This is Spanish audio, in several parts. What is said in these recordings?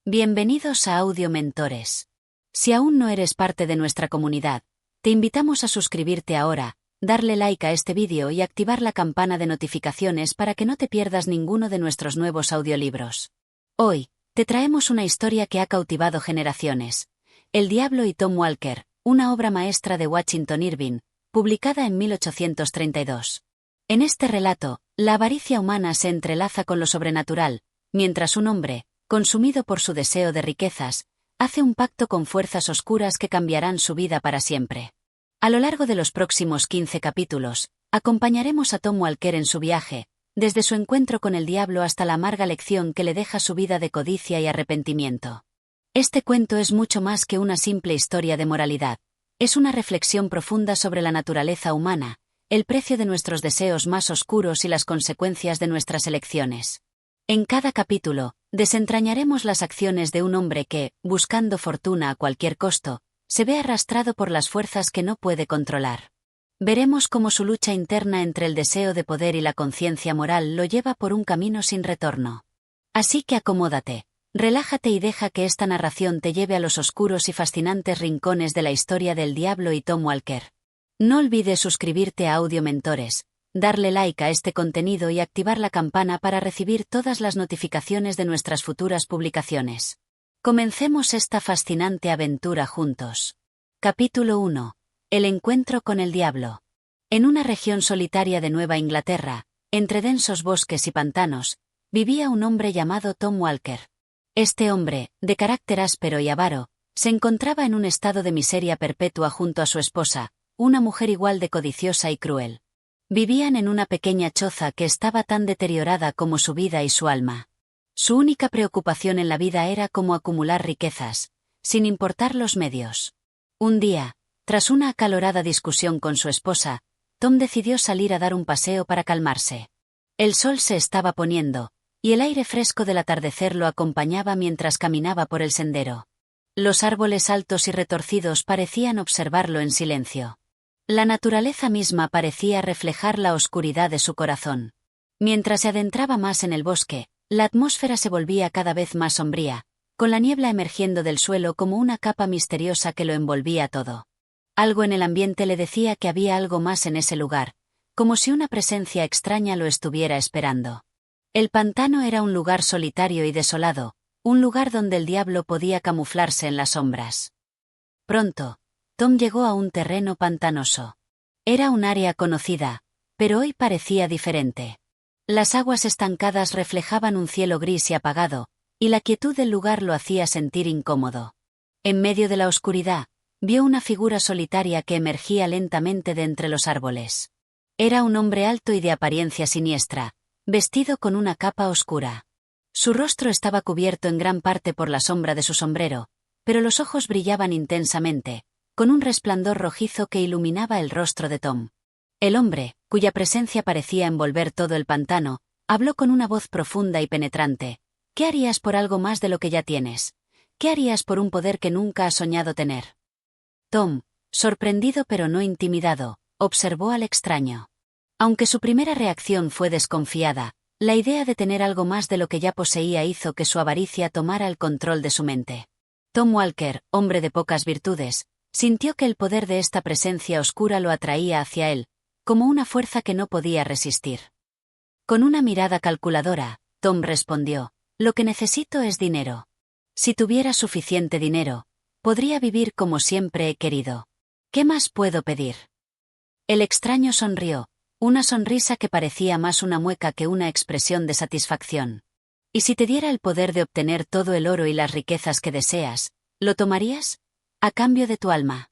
Bienvenidos a Audio Mentores. Si aún no eres parte de nuestra comunidad, te invitamos a suscribirte ahora, darle like a este vídeo y activar la campana de notificaciones para que no te pierdas ninguno de nuestros nuevos audiolibros. Hoy, te traemos una historia que ha cautivado generaciones. El Diablo y Tom Walker, una obra maestra de Washington Irving, publicada en 1832. En este relato, la avaricia humana se entrelaza con lo sobrenatural, mientras un hombre, consumido por su deseo de riquezas, hace un pacto con fuerzas oscuras que cambiarán su vida para siempre. A lo largo de los próximos 15 capítulos, acompañaremos a Tom Walker en su viaje, desde su encuentro con el diablo hasta la amarga lección que le deja su vida de codicia y arrepentimiento. Este cuento es mucho más que una simple historia de moralidad. Es una reflexión profunda sobre la naturaleza humana, el precio de nuestros deseos más oscuros y las consecuencias de nuestras elecciones. En cada capítulo, desentrañaremos las acciones de un hombre que, buscando fortuna a cualquier costo, se ve arrastrado por las fuerzas que no puede controlar. Veremos cómo su lucha interna entre el deseo de poder y la conciencia moral lo lleva por un camino sin retorno. Así que acomódate, relájate y deja que esta narración te lleve a los oscuros y fascinantes rincones de la historia del Diablo y Tom Walker. No olvides suscribirte a Audio Mentores, darle like a este contenido y activar la campana para recibir todas las notificaciones de nuestras futuras publicaciones. Comencemos esta fascinante aventura juntos. Capítulo 1. El encuentro con el diablo. En una región solitaria de Nueva Inglaterra, entre densos bosques y pantanos, vivía un hombre llamado Tom Walker. Este hombre, de carácter áspero y avaro, se encontraba en un estado de miseria perpetua junto a su esposa, una mujer igual de codiciosa y cruel. Vivían en una pequeña choza que estaba tan deteriorada como su vida y su alma. Su única preocupación en la vida era cómo acumular riquezas, sin importar los medios. Un día, tras una acalorada discusión con su esposa, Tom decidió salir a dar un paseo para calmarse. El sol se estaba poniendo, y el aire fresco del atardecer lo acompañaba mientras caminaba por el sendero. Los árboles altos y retorcidos parecían observarlo en silencio. La naturaleza misma parecía reflejar la oscuridad de su corazón. Mientras se adentraba más en el bosque, la atmósfera se volvía cada vez más sombría, con la niebla emergiendo del suelo como una capa misteriosa que lo envolvía todo. Algo en el ambiente le decía que había algo más en ese lugar, como si una presencia extraña lo estuviera esperando. El pantano era un lugar solitario y desolado, un lugar donde el diablo podía camuflarse en las sombras. Pronto, Tom llegó a un terreno pantanoso. Era un área conocida, pero hoy parecía diferente. Las aguas estancadas reflejaban un cielo gris y apagado, y la quietud del lugar lo hacía sentir incómodo. En medio de la oscuridad, vio una figura solitaria que emergía lentamente de entre los árboles. Era un hombre alto y de apariencia siniestra, vestido con una capa oscura. Su rostro estaba cubierto en gran parte por la sombra de su sombrero, pero los ojos brillaban intensamente, con un resplandor rojizo que iluminaba el rostro de Tom. El hombre, cuya presencia parecía envolver todo el pantano, habló con una voz profunda y penetrante. ¿Qué harías por algo más de lo que ya tienes? ¿Qué harías por un poder que nunca has soñado tener? Tom, sorprendido pero no intimidado, observó al extraño. Aunque su primera reacción fue desconfiada, la idea de tener algo más de lo que ya poseía hizo que su avaricia tomara el control de su mente. Tom Walker, hombre de pocas virtudes, sintió que el poder de esta presencia oscura lo atraía hacia él, como una fuerza que no podía resistir. Con una mirada calculadora, Tom respondió: «Lo que necesito es dinero. Si tuviera suficiente dinero, podría vivir como siempre he querido. ¿Qué más puedo pedir?». El extraño sonrió, una sonrisa que parecía más una mueca que una expresión de satisfacción. «¿Y si te diera el poder de obtener todo el oro y las riquezas que deseas, lo tomarías? A cambio de tu alma».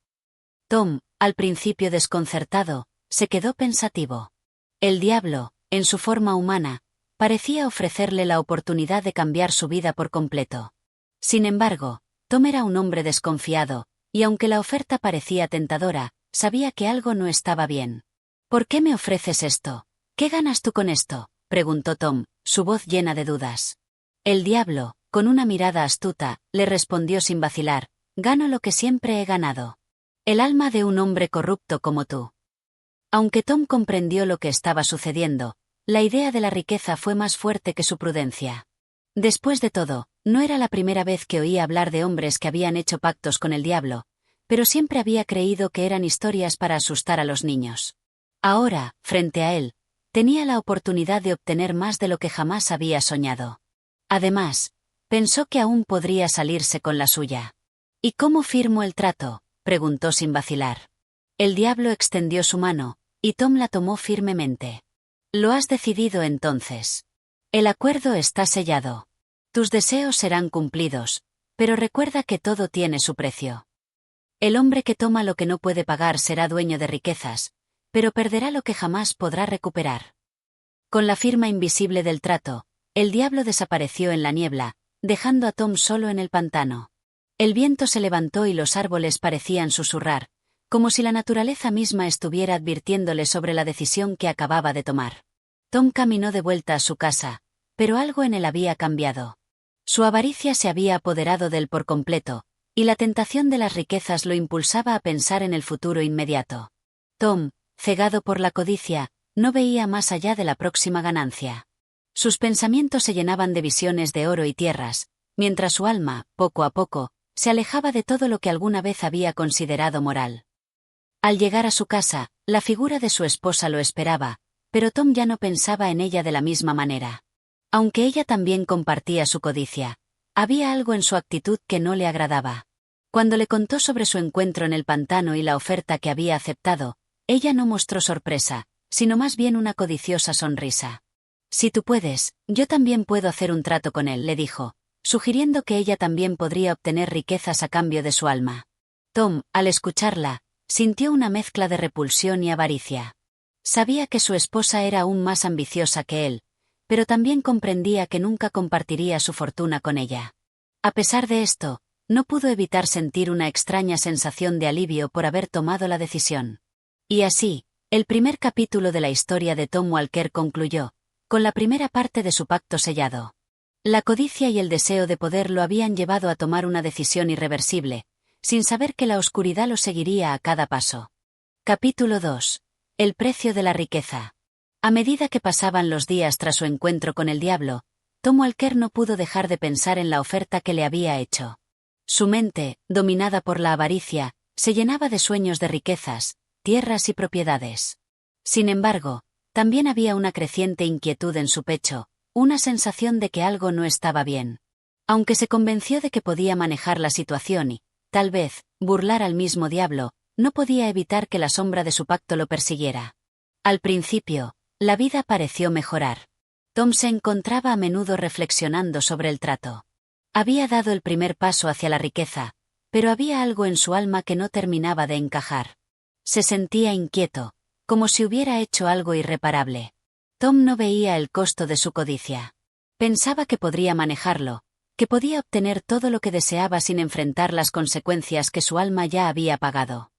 Tom, al principio desconcertado, se quedó pensativo. El diablo, en su forma humana, parecía ofrecerle la oportunidad de cambiar su vida por completo. Sin embargo, Tom era un hombre desconfiado, y aunque la oferta parecía tentadora, sabía que algo no estaba bien. «¿Por qué me ofreces esto? ¿Qué ganas tú con esto?», preguntó Tom, su voz llena de dudas. El diablo, con una mirada astuta, le respondió sin vacilar: «Gano lo que siempre he ganado. El alma de un hombre corrupto como tú». Aunque Tom comprendió lo que estaba sucediendo, la idea de la riqueza fue más fuerte que su prudencia. Después de todo, no era la primera vez que oía hablar de hombres que habían hecho pactos con el diablo, pero siempre había creído que eran historias para asustar a los niños. Ahora, frente a él, tenía la oportunidad de obtener más de lo que jamás había soñado. Además, pensó que aún podría salirse con la suya. ¿Y cómo firmo el trato?, preguntó sin vacilar. El diablo extendió su mano, y Tom la tomó firmemente. Lo has decidido entonces. El acuerdo está sellado. Tus deseos serán cumplidos, pero recuerda que todo tiene su precio. El hombre que toma lo que no puede pagar será dueño de riquezas, pero perderá lo que jamás podrá recuperar. Con la firma invisible del trato, el diablo desapareció en la niebla, dejando a Tom solo en el pantano. El viento se levantó y los árboles parecían susurrar, como si la naturaleza misma estuviera advirtiéndole sobre la decisión que acababa de tomar. Tom caminó de vuelta a su casa, pero algo en él había cambiado. Su avaricia se había apoderado de él por completo, y la tentación de las riquezas lo impulsaba a pensar en el futuro inmediato. Tom, cegado por la codicia, no veía más allá de la próxima ganancia. Sus pensamientos se llenaban de visiones de oro y tierras, mientras su alma, poco a poco, se alejaba de todo lo que alguna vez había considerado moral. Al llegar a su casa, la figura de su esposa lo esperaba, pero Tom ya no pensaba en ella de la misma manera. Aunque ella también compartía su codicia, había algo en su actitud que no le agradaba. Cuando le contó sobre su encuentro en el pantano y la oferta que había aceptado, ella no mostró sorpresa, sino más bien una codiciosa sonrisa. Si tú puedes, yo también puedo hacer un trato con él, le dijo, sugiriendo que ella también podría obtener riquezas a cambio de su alma. Tom, al escucharla, sintió una mezcla de repulsión y avaricia. Sabía que su esposa era aún más ambiciosa que él, pero también comprendía que nunca compartiría su fortuna con ella. A pesar de esto, no pudo evitar sentir una extraña sensación de alivio por haber tomado la decisión. Y así, el primer capítulo de la historia de Tom Walker concluyó, con la primera parte de su pacto sellado. La codicia y el deseo de poder lo habían llevado a tomar una decisión irreversible, sin saber que la oscuridad lo seguiría a cada paso. Capítulo 2. El precio de la riqueza. A medida que pasaban los días tras su encuentro con el diablo, Tom Walker no pudo dejar de pensar en la oferta que le había hecho. Su mente, dominada por la avaricia, se llenaba de sueños de riquezas, tierras y propiedades. Sin embargo, también había una creciente inquietud en su pecho, una sensación de que algo no estaba bien. Aunque se convenció de que podía manejar la situación y, tal vez, burlar al mismo diablo, no podía evitar que la sombra de su pacto lo persiguiera. Al principio, la vida pareció mejorar. Tom se encontraba a menudo reflexionando sobre el trato. Había dado el primer paso hacia la riqueza, pero había algo en su alma que no terminaba de encajar. Se sentía inquieto, como si hubiera hecho algo irreparable. Tom no veía el costo de su codicia. Pensaba que podría manejarlo, que podía obtener todo lo que deseaba sin enfrentar las consecuencias que su alma ya había pagado.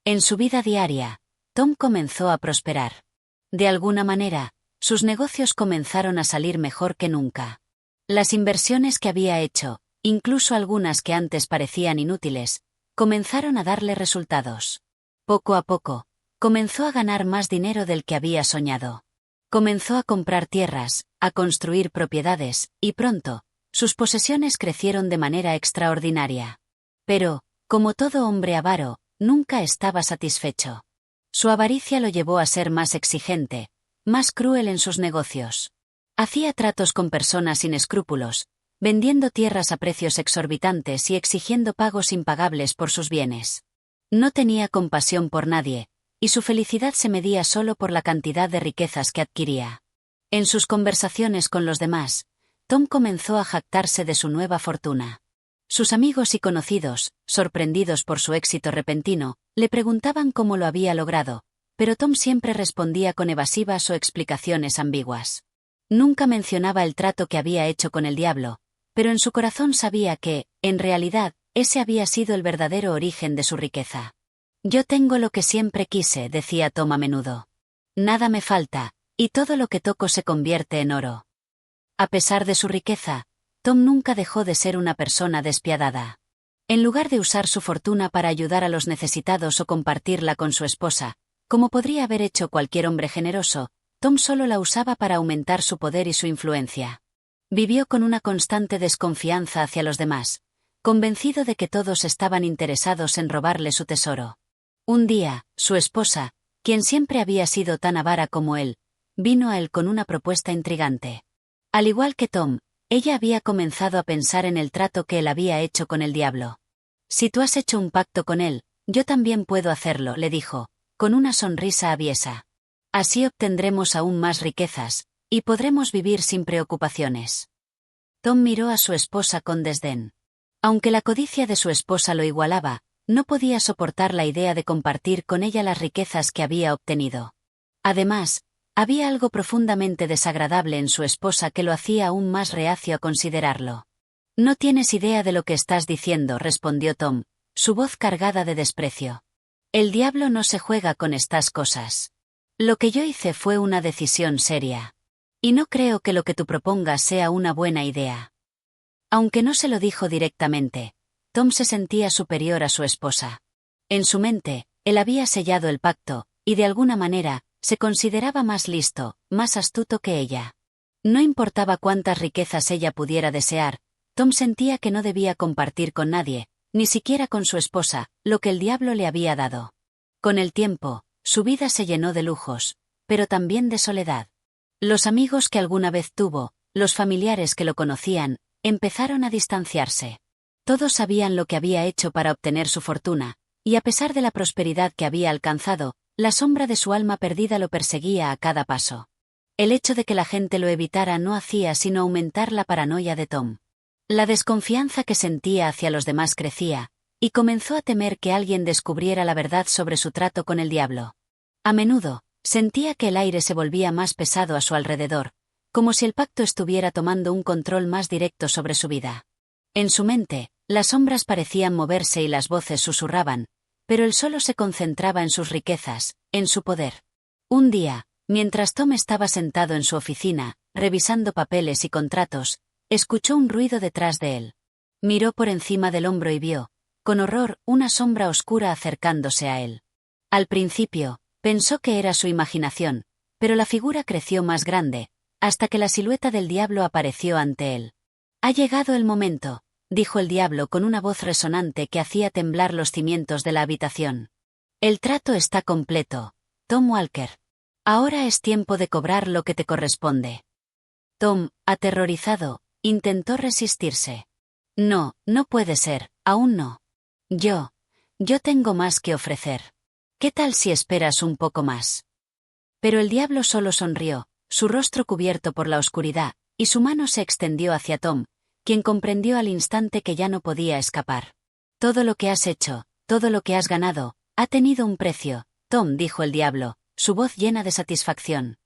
En su vida diaria, Tom comenzó a prosperar. De alguna manera, sus negocios comenzaron a salir mejor que nunca. Las inversiones que había hecho, incluso algunas que antes parecían inútiles, comenzaron a darle resultados. Poco a poco, comenzó a ganar más dinero del que había soñado. Comenzó a comprar tierras, a construir propiedades, y pronto, sus posesiones crecieron de manera extraordinaria. Pero, como todo hombre avaro, nunca estaba satisfecho. Su avaricia lo llevó a ser más exigente, más cruel en sus negocios. Hacía tratos con personas sin escrúpulos, vendiendo tierras a precios exorbitantes y exigiendo pagos impagables por sus bienes. No tenía compasión por nadie, y su felicidad se medía solo por la cantidad de riquezas que adquiría. En sus conversaciones con los demás, Tom comenzó a jactarse de su nueva fortuna. Sus amigos y conocidos, sorprendidos por su éxito repentino, le preguntaban cómo lo había logrado, pero Tom siempre respondía con evasivas o explicaciones ambiguas. Nunca mencionaba el trato que había hecho con el diablo, pero en su corazón sabía que, en realidad, ese había sido el verdadero origen de su riqueza. «Yo tengo lo que siempre quise», decía Tom a menudo. «Nada me falta, y todo lo que toco se convierte en oro». A pesar de su riqueza, Tom nunca dejó de ser una persona despiadada. En lugar de usar su fortuna para ayudar a los necesitados o compartirla con su esposa, como podría haber hecho cualquier hombre generoso, Tom solo la usaba para aumentar su poder y su influencia. Vivió con una constante desconfianza hacia los demás, convencido de que todos estaban interesados en robarle su tesoro. Un día, su esposa, quien siempre había sido tan avara como él, vino a él con una propuesta intrigante. Al igual que Tom, ella había comenzado a pensar en el trato que él había hecho con el diablo. Si tú has hecho un pacto con él, yo también puedo hacerlo, le dijo, con una sonrisa aviesa. Así obtendremos aún más riquezas, y podremos vivir sin preocupaciones. Tom miró a su esposa con desdén. Aunque la codicia de su esposa lo igualaba, no podía soportar la idea de compartir con ella las riquezas que había obtenido. Además, había algo profundamente desagradable en su esposa que lo hacía aún más reacio a considerarlo. No tienes idea de lo que estás diciendo, respondió Tom, su voz cargada de desprecio. El diablo no se juega con estas cosas. Lo que yo hice fue una decisión seria. Y no creo que lo que tú propongas sea una buena idea. Aunque no se lo dijo directamente, Tom se sentía superior a su esposa. En su mente, él había sellado el pacto, y de alguna manera, se consideraba más listo, más astuto que ella. No importaba cuántas riquezas ella pudiera desear, Tom sentía que no debía compartir con nadie, ni siquiera con su esposa, lo que el diablo le había dado. Con el tiempo, su vida se llenó de lujos, pero también de soledad. Los amigos que alguna vez tuvo, los familiares que lo conocían, empezaron a distanciarse. Todos sabían lo que había hecho para obtener su fortuna, y a pesar de la prosperidad que había alcanzado, la sombra de su alma perdida lo perseguía a cada paso. El hecho de que la gente lo evitara no hacía sino aumentar la paranoia de Tom. La desconfianza que sentía hacia los demás crecía, y comenzó a temer que alguien descubriera la verdad sobre su trato con el diablo. A menudo, sentía que el aire se volvía más pesado a su alrededor, como si el pacto estuviera tomando un control más directo sobre su vida. En su mente, las sombras parecían moverse y las voces susurraban, pero él solo se concentraba en sus riquezas, en su poder. Un día, mientras Tom estaba sentado en su oficina, revisando papeles y contratos, escuchó un ruido detrás de él. Miró por encima del hombro y vio, con horror, una sombra oscura acercándose a él. Al principio, pensó que era su imaginación, pero la figura creció más grande, hasta que la silueta del diablo apareció ante él. «Ha llegado el momento», dijo el diablo con una voz resonante que hacía temblar los cimientos de la habitación. «El trato está completo, Tom Walker. Ahora es tiempo de cobrar lo que te corresponde». Tom, aterrorizado, intentó resistirse. «No, no puede ser, aún no. Yo tengo más que ofrecer. ¿Qué tal si esperas un poco más?» Pero el diablo solo sonrió, su rostro cubierto por la oscuridad, y su mano se extendió hacia Tom, quien comprendió al instante que ya no podía escapar. «Todo lo que has hecho, todo lo que has ganado, ha tenido un precio», Tom, dijo el diablo, su voz llena de satisfacción.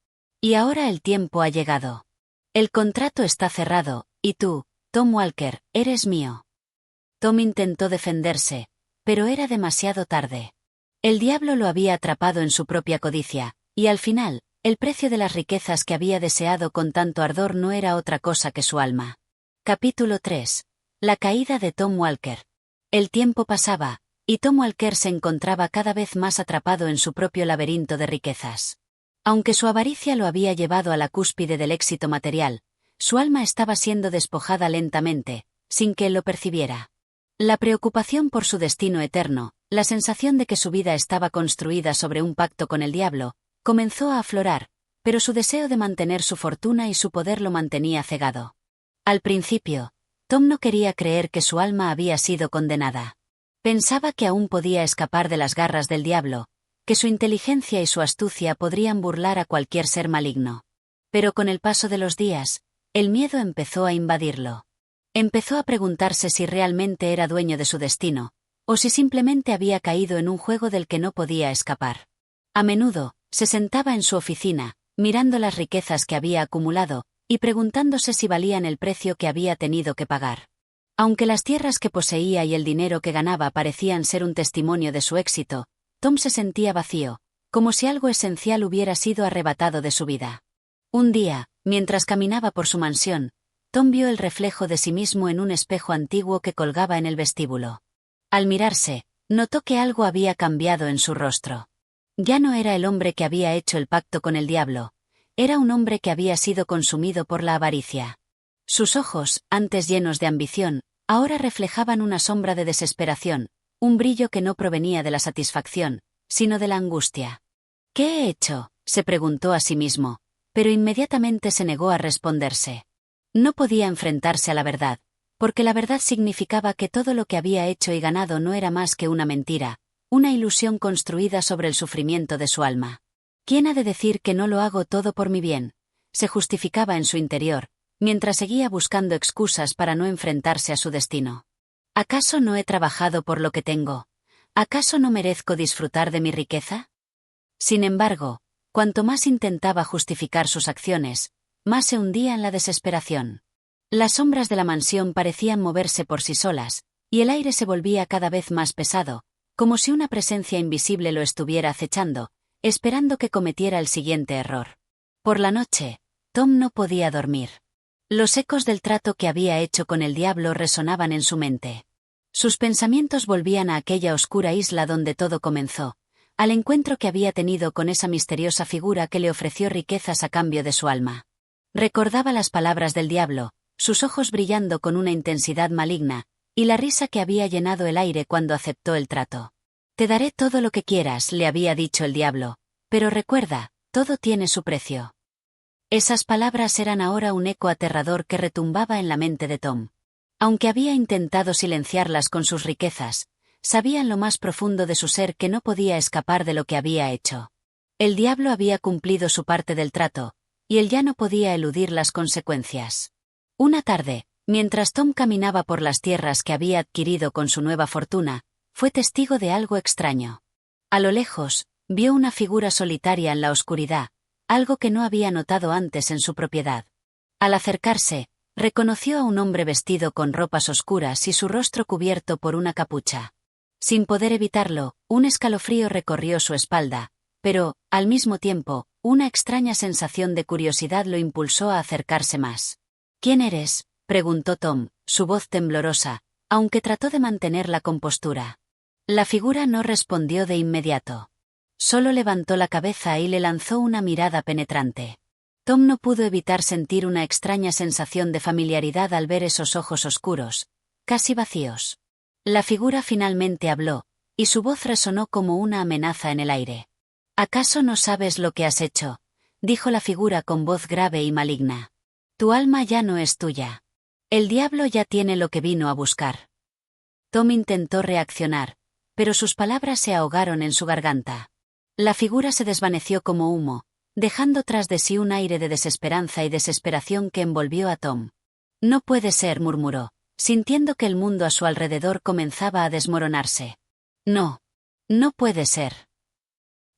«Y ahora el tiempo ha llegado. El contrato está cerrado, y tú, Tom Walker, eres mío». Tom intentó defenderse, pero era demasiado tarde. El diablo lo había atrapado en su propia codicia, y al final, el precio de las riquezas que había deseado con tanto ardor no era otra cosa que su alma. Capítulo 3. La caída de Tom Walker. El tiempo pasaba, y Tom Walker se encontraba cada vez más atrapado en su propio laberinto de riquezas. Aunque su avaricia lo había llevado a la cúspide del éxito material, su alma estaba siendo despojada lentamente, sin que él lo percibiera. La preocupación por su destino eterno, la sensación de que su vida estaba construida sobre un pacto con el diablo, comenzó a aflorar, pero su deseo de mantener su fortuna y su poder lo mantenía cegado. Al principio, Tom no quería creer que su alma había sido condenada. Pensaba que aún podía escapar de las garras del diablo, que su inteligencia y su astucia podrían burlar a cualquier ser maligno. Pero con el paso de los días, el miedo empezó a invadirlo. Empezó a preguntarse si realmente era dueño de su destino, o si simplemente había caído en un juego del que no podía escapar. A menudo, se sentaba en su oficina, mirando las riquezas que había acumulado, y preguntándose si valían el precio que había tenido que pagar. Aunque las tierras que poseía y el dinero que ganaba parecían ser un testimonio de su éxito, Tom se sentía vacío, como si algo esencial hubiera sido arrebatado de su vida. Un día, mientras caminaba por su mansión, Tom vio el reflejo de sí mismo en un espejo antiguo que colgaba en el vestíbulo. Al mirarse, notó que algo había cambiado en su rostro. Ya no era el hombre que había hecho el pacto con el diablo, era un hombre que había sido consumido por la avaricia. Sus ojos, antes llenos de ambición, ahora reflejaban una sombra de desesperación, un brillo que no provenía de la satisfacción, sino de la angustia. ¿Qué he hecho?, se preguntó a sí mismo, pero inmediatamente se negó a responderse. No podía enfrentarse a la verdad, porque la verdad significaba que todo lo que había hecho y ganado no era más que una mentira, una ilusión construida sobre el sufrimiento de su alma. ¿Quién ha de decir que no lo hago todo por mi bien?, se justificaba en su interior, mientras seguía buscando excusas para no enfrentarse a su destino. ¿Acaso no he trabajado por lo que tengo? ¿Acaso no merezco disfrutar de mi riqueza? Sin embargo, cuanto más intentaba justificar sus acciones, más se hundía en la desesperación. Las sombras de la mansión parecían moverse por sí solas, y el aire se volvía cada vez más pesado, como si una presencia invisible lo estuviera acechando, esperando que cometiera el siguiente error. Por la noche, Tom no podía dormir. Los ecos del trato que había hecho con el diablo resonaban en su mente. Sus pensamientos volvían a aquella oscura isla donde todo comenzó, al encuentro que había tenido con esa misteriosa figura que le ofreció riquezas a cambio de su alma. Recordaba las palabras del diablo, sus ojos brillando con una intensidad maligna, y la risa que había llenado el aire cuando aceptó el trato. «Te daré todo lo que quieras», le había dicho el diablo, «pero recuerda, todo tiene su precio». Esas palabras eran ahora un eco aterrador que retumbaba en la mente de Tom. Aunque había intentado silenciarlas con sus riquezas, sabía en lo más profundo de su ser que no podía escapar de lo que había hecho. El diablo había cumplido su parte del trato, y él ya no podía eludir las consecuencias. Una tarde, mientras Tom caminaba por las tierras que había adquirido con su nueva fortuna, fue testigo de algo extraño. A lo lejos, vio una figura solitaria en la oscuridad, algo que no había notado antes en su propiedad. Al acercarse, reconoció a un hombre vestido con ropas oscuras y su rostro cubierto por una capucha. Sin poder evitarlo, un escalofrío recorrió su espalda, pero, al mismo tiempo, una extraña sensación de curiosidad lo impulsó a acercarse más. «¿Quién eres?», preguntó Tom, su voz temblorosa, aunque trató de mantener la compostura. La figura no respondió de inmediato. Solo levantó la cabeza y le lanzó una mirada penetrante. Tom no pudo evitar sentir una extraña sensación de familiaridad al ver esos ojos oscuros, casi vacíos. La figura finalmente habló, y su voz resonó como una amenaza en el aire. «¿Acaso no sabes lo que has hecho?», dijo la figura con voz grave y maligna. «Tu alma ya no es tuya. El diablo ya tiene lo que vino a buscar». Tom intentó reaccionar, pero sus palabras se ahogaron en su garganta. La figura se desvaneció como humo, dejando tras de sí un aire de desesperanza y desesperación que envolvió a Tom. «No puede ser», murmuró, sintiendo que el mundo a su alrededor comenzaba a desmoronarse. «No. No puede ser».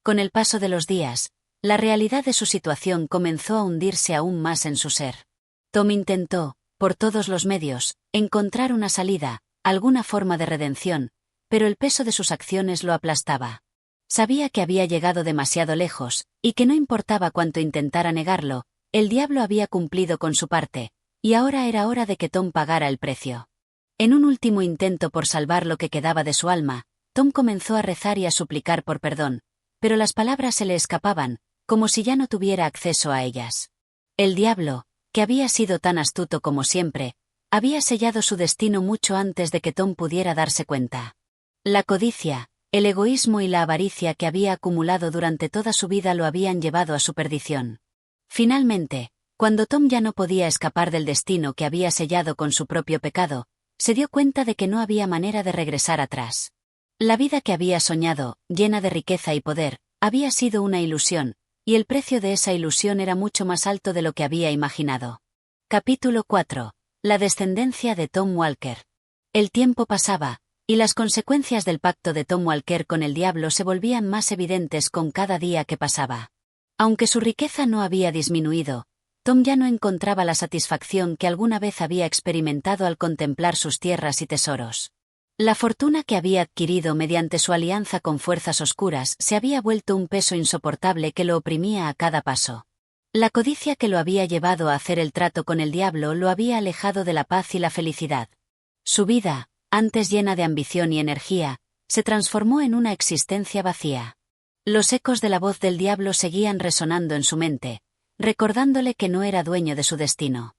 Con el paso de los días, la realidad de su situación comenzó a hundirse aún más en su ser. Tom intentó, por todos los medios, encontrar una salida, alguna forma de redención, pero el peso de sus acciones lo aplastaba. Sabía que había llegado demasiado lejos, y que no importaba cuánto intentara negarlo, el diablo había cumplido con su parte, y ahora era hora de que Tom pagara el precio. En un último intento por salvar lo que quedaba de su alma, Tom comenzó a rezar y a suplicar por perdón, pero las palabras se le escapaban, como si ya no tuviera acceso a ellas. El diablo, que había sido tan astuto como siempre, había sellado su destino mucho antes de que Tom pudiera darse cuenta. La codicia, el egoísmo y la avaricia que había acumulado durante toda su vida lo habían llevado a su perdición. Finalmente, cuando Tom ya no podía escapar del destino que había sellado con su propio pecado, se dio cuenta de que no había manera de regresar atrás. La vida que había soñado, llena de riqueza y poder, había sido una ilusión, y el precio de esa ilusión era mucho más alto de lo que había imaginado. Capítulo 4. La descendencia de Tom Walker. El tiempo pasaba, y las consecuencias del pacto de Tom Walker con el diablo se volvían más evidentes con cada día que pasaba. Aunque su riqueza no había disminuido, Tom ya no encontraba la satisfacción que alguna vez había experimentado al contemplar sus tierras y tesoros. La fortuna que había adquirido mediante su alianza con fuerzas oscuras se había vuelto un peso insoportable que lo oprimía a cada paso. La codicia que lo había llevado a hacer el trato con el diablo lo había alejado de la paz y la felicidad. Su vida, antes llena de ambición y energía, se transformó en una existencia vacía. Los ecos de la voz del diablo seguían resonando en su mente, recordándole que no era dueño de su destino.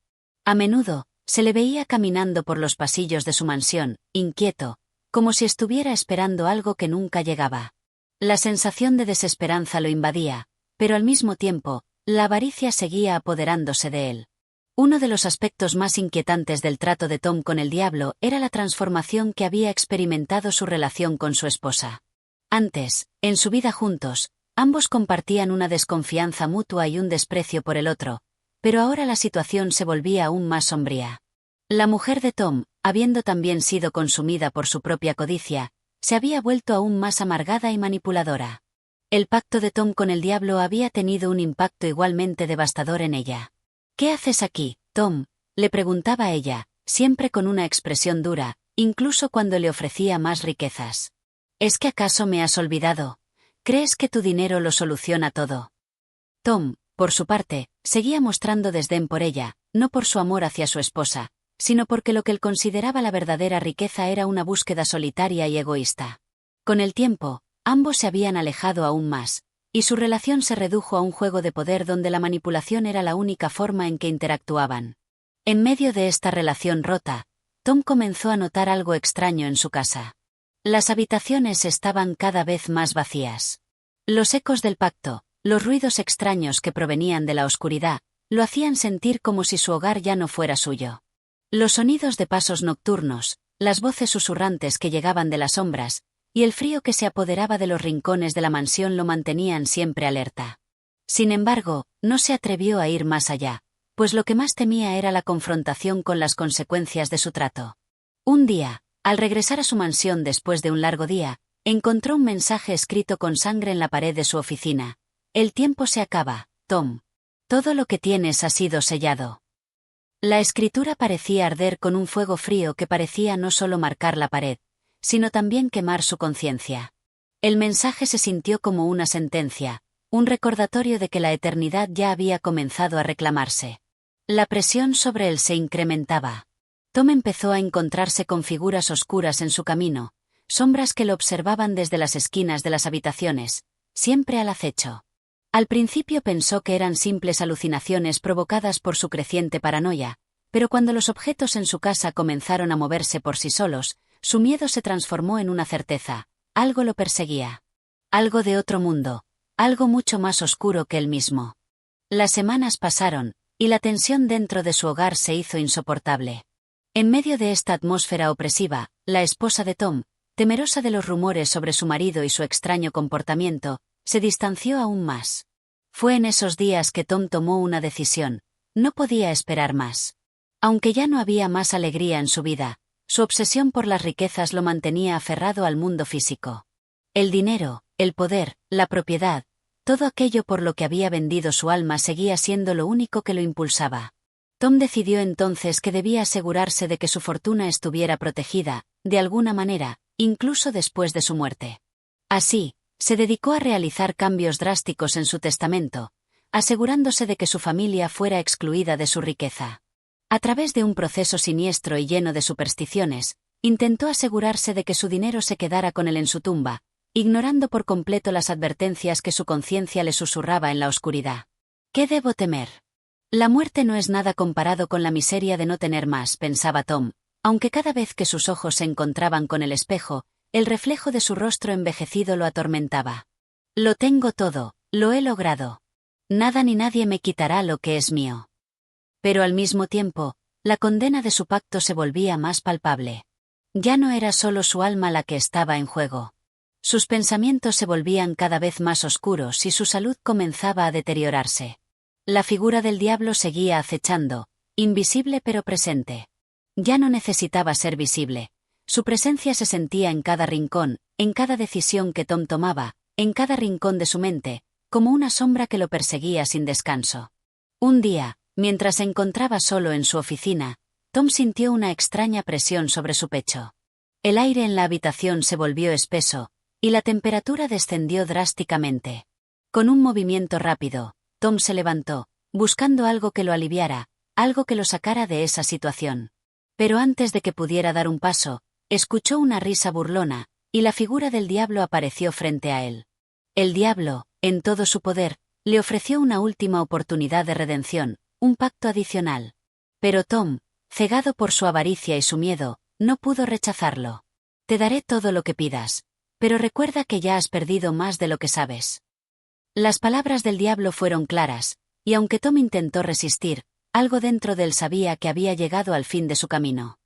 A menudo, se le veía caminando por los pasillos de su mansión, inquieto, como si estuviera esperando algo que nunca llegaba. La sensación de desesperanza lo invadía, pero al mismo tiempo, la avaricia seguía apoderándose de él. Uno de los aspectos más inquietantes del trato de Tom con el diablo era la transformación que había experimentado su relación con su esposa. Antes, en su vida juntos, ambos compartían una desconfianza mutua y un desprecio por el otro, pero ahora la situación se volvía aún más sombría. La mujer de Tom, habiendo también sido consumida por su propia codicia, se había vuelto aún más amargada y manipuladora. El pacto de Tom con el diablo había tenido un impacto igualmente devastador en ella. «¿Qué haces aquí, Tom?», le preguntaba ella, siempre con una expresión dura, incluso cuando le ofrecía más riquezas. «¿Es que acaso me has olvidado? ¿Crees que tu dinero lo soluciona todo?». Tom, por su parte, seguía mostrando desdén por ella, no por su amor hacia su esposa, sino porque lo que él consideraba la verdadera riqueza era una búsqueda solitaria y egoísta. Con el tiempo, ambos se habían alejado aún más, y su relación se redujo a un juego de poder donde la manipulación era la única forma en que interactuaban. En medio de esta relación rota, Tom comenzó a notar algo extraño en su casa. Las habitaciones estaban cada vez más vacías. Los ecos del pacto, los ruidos extraños que provenían de la oscuridad, lo hacían sentir como si su hogar ya no fuera suyo. Los sonidos de pasos nocturnos, las voces susurrantes que llegaban de las sombras, y el frío que se apoderaba de los rincones de la mansión lo mantenían siempre alerta. Sin embargo, no se atrevió a ir más allá, pues lo que más temía era la confrontación con las consecuencias de su trato. Un día, al regresar a su mansión después de un largo día, encontró un mensaje escrito con sangre en la pared de su oficina. «El tiempo se acaba, Tom. Todo lo que tienes ha sido sellado». La escritura parecía arder con un fuego frío que parecía no solo marcar la pared, sino también quemar su conciencia. El mensaje se sintió como una sentencia, un recordatorio de que la eternidad ya había comenzado a reclamarse. La presión sobre él se incrementaba. Tom empezó a encontrarse con figuras oscuras en su camino, sombras que lo observaban desde las esquinas de las habitaciones, siempre al acecho. Al principio pensó que eran simples alucinaciones provocadas por su creciente paranoia, pero cuando los objetos en su casa comenzaron a moverse por sí solos, su miedo se transformó en una certeza: algo lo perseguía. Algo de otro mundo, algo mucho más oscuro que él mismo. Las semanas pasaron, y la tensión dentro de su hogar se hizo insoportable. En medio de esta atmósfera opresiva, la esposa de Tom, temerosa de los rumores sobre su marido y su extraño comportamiento, se distanció aún más. Fue en esos días que Tom tomó una decisión: no podía esperar más. Aunque ya no había más alegría en su vida, su obsesión por las riquezas lo mantenía aferrado al mundo físico. El dinero, el poder, la propiedad, todo aquello por lo que había vendido su alma seguía siendo lo único que lo impulsaba. Tom decidió entonces que debía asegurarse de que su fortuna estuviera protegida, de alguna manera, incluso después de su muerte. Así, se dedicó a realizar cambios drásticos en su testamento, asegurándose de que su familia fuera excluida de su riqueza. A través de un proceso siniestro y lleno de supersticiones, intentó asegurarse de que su dinero se quedara con él en su tumba, ignorando por completo las advertencias que su conciencia le susurraba en la oscuridad. ¿Qué debo temer? La muerte no es nada comparado con la miseria de no tener más, pensaba Tom, aunque cada vez que sus ojos se encontraban con el espejo, el reflejo de su rostro envejecido lo atormentaba. Lo tengo todo, lo he logrado. Nada ni nadie me quitará lo que es mío. Pero al mismo tiempo, la condena de su pacto se volvía más palpable. Ya no era solo su alma la que estaba en juego. Sus pensamientos se volvían cada vez más oscuros y su salud comenzaba a deteriorarse. La figura del diablo seguía acechando, invisible pero presente. Ya no necesitaba ser visible. Su presencia se sentía en cada rincón, en cada decisión que Tom tomaba, en cada rincón de su mente, como una sombra que lo perseguía sin descanso. Un día, mientras se encontraba solo en su oficina, Tom sintió una extraña presión sobre su pecho. El aire en la habitación se volvió espeso, y la temperatura descendió drásticamente. Con un movimiento rápido, Tom se levantó, buscando algo que lo aliviara, algo que lo sacara de esa situación. Pero antes de que pudiera dar un paso, escuchó una risa burlona, y la figura del diablo apareció frente a él. El diablo, en todo su poder, le ofreció una última oportunidad de redención, un pacto adicional. Pero Tom, cegado por su avaricia y su miedo, no pudo rechazarlo. Te daré todo lo que pidas, pero recuerda que ya has perdido más de lo que sabes. Las palabras del diablo fueron claras, y aunque Tom intentó resistir, algo dentro de él sabía que había llegado al fin de su camino.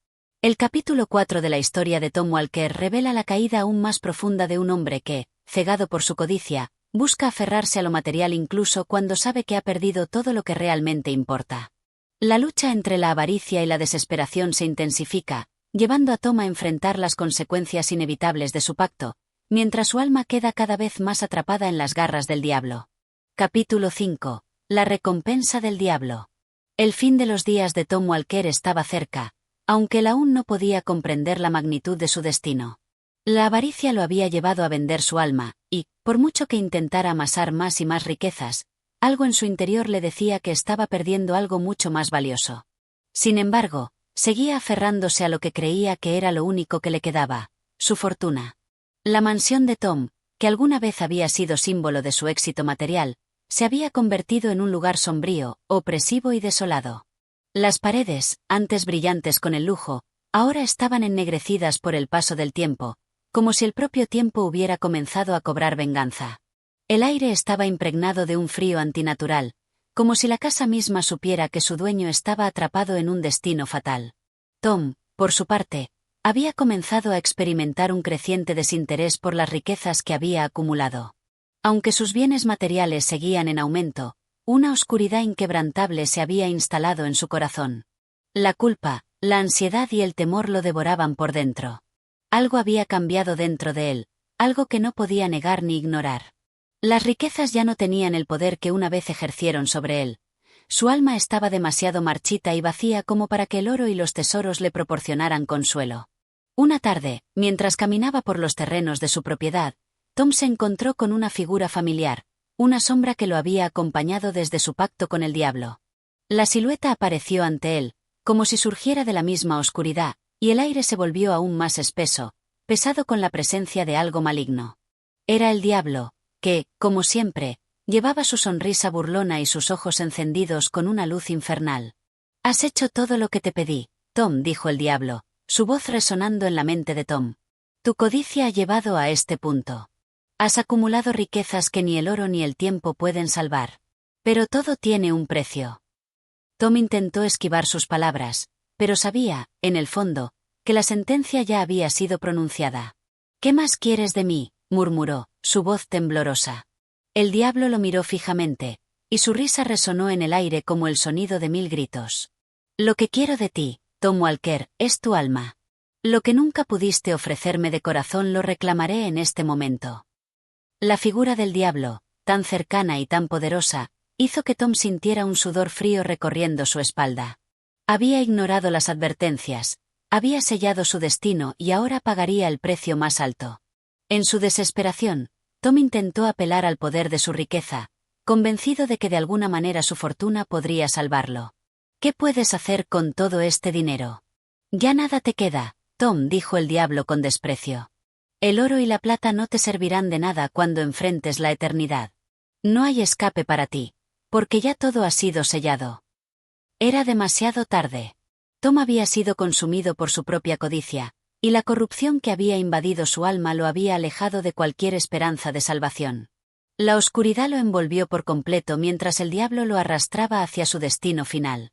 El capítulo 4 de la historia de Tom Walker revela la caída aún más profunda de un hombre que, cegado por su codicia, busca aferrarse a lo material incluso cuando sabe que ha perdido todo lo que realmente importa. La lucha entre la avaricia y la desesperación se intensifica, llevando a Tom a enfrentar las consecuencias inevitables de su pacto, mientras su alma queda cada vez más atrapada en las garras del diablo. Capítulo 5. La recompensa del diablo. El fin de los días de Tom Walker estaba cerca, aunque él aún no podía comprender la magnitud de su destino. La avaricia lo había llevado a vender su alma, y, por mucho que intentara amasar más y más riquezas, algo en su interior le decía que estaba perdiendo algo mucho más valioso. Sin embargo, seguía aferrándose a lo que creía que era lo único que le quedaba, su fortuna. La mansión de Tom, que alguna vez había sido símbolo de su éxito material, se había convertido en un lugar sombrío, opresivo y desolado. Las paredes, antes brillantes con el lujo, ahora estaban ennegrecidas por el paso del tiempo, como si el propio tiempo hubiera comenzado a cobrar venganza. El aire estaba impregnado de un frío antinatural, como si la casa misma supiera que su dueño estaba atrapado en un destino fatal. Tom, por su parte, había comenzado a experimentar un creciente desinterés por las riquezas que había acumulado. Aunque sus bienes materiales seguían en aumento, una oscuridad inquebrantable se había instalado en su corazón. La culpa, la ansiedad y el temor lo devoraban por dentro. Algo había cambiado dentro de él, algo que no podía negar ni ignorar. Las riquezas ya no tenían el poder que una vez ejercieron sobre él. Su alma estaba demasiado marchita y vacía como para que el oro y los tesoros le proporcionaran consuelo. Una tarde, mientras caminaba por los terrenos de su propiedad, Tom se encontró con una figura familiar, una sombra que lo había acompañado desde su pacto con el diablo. La silueta apareció ante él, como si surgiera de la misma oscuridad, y el aire se volvió aún más espeso, pesado con la presencia de algo maligno. Era el diablo, que, como siempre, llevaba su sonrisa burlona y sus ojos encendidos con una luz infernal. «Has hecho todo lo que te pedí, Tom», dijo el diablo, su voz resonando en la mente de Tom. «Tu codicia ha llevado a este punto. Has acumulado riquezas que ni el oro ni el tiempo pueden salvar. Pero todo tiene un precio». Tom intentó esquivar sus palabras, pero sabía, en el fondo, que la sentencia ya había sido pronunciada. «¿Qué más quieres de mí?», murmuró, su voz temblorosa. El diablo lo miró fijamente, y su risa resonó en el aire como el sonido de 1000 gritos. «Lo que quiero de ti, Tom Walker, es tu alma. Lo que nunca pudiste ofrecerme de corazón lo reclamaré en este momento». La figura del diablo, tan cercana y tan poderosa, hizo que Tom sintiera un sudor frío recorriendo su espalda. Había ignorado las advertencias, había sellado su destino y ahora pagaría el precio más alto. En su desesperación, Tom intentó apelar al poder de su riqueza, convencido de que de alguna manera su fortuna podría salvarlo. «¿Qué puedes hacer con todo este dinero?». «Ya nada te queda», Tom, dijo el diablo con desprecio. «El oro y la plata no te servirán de nada cuando enfrentes la eternidad. No hay escape para ti, porque ya todo ha sido sellado». Era demasiado tarde. Tom había sido consumido por su propia codicia, y la corrupción que había invadido su alma lo había alejado de cualquier esperanza de salvación. La oscuridad lo envolvió por completo mientras el diablo lo arrastraba hacia su destino final.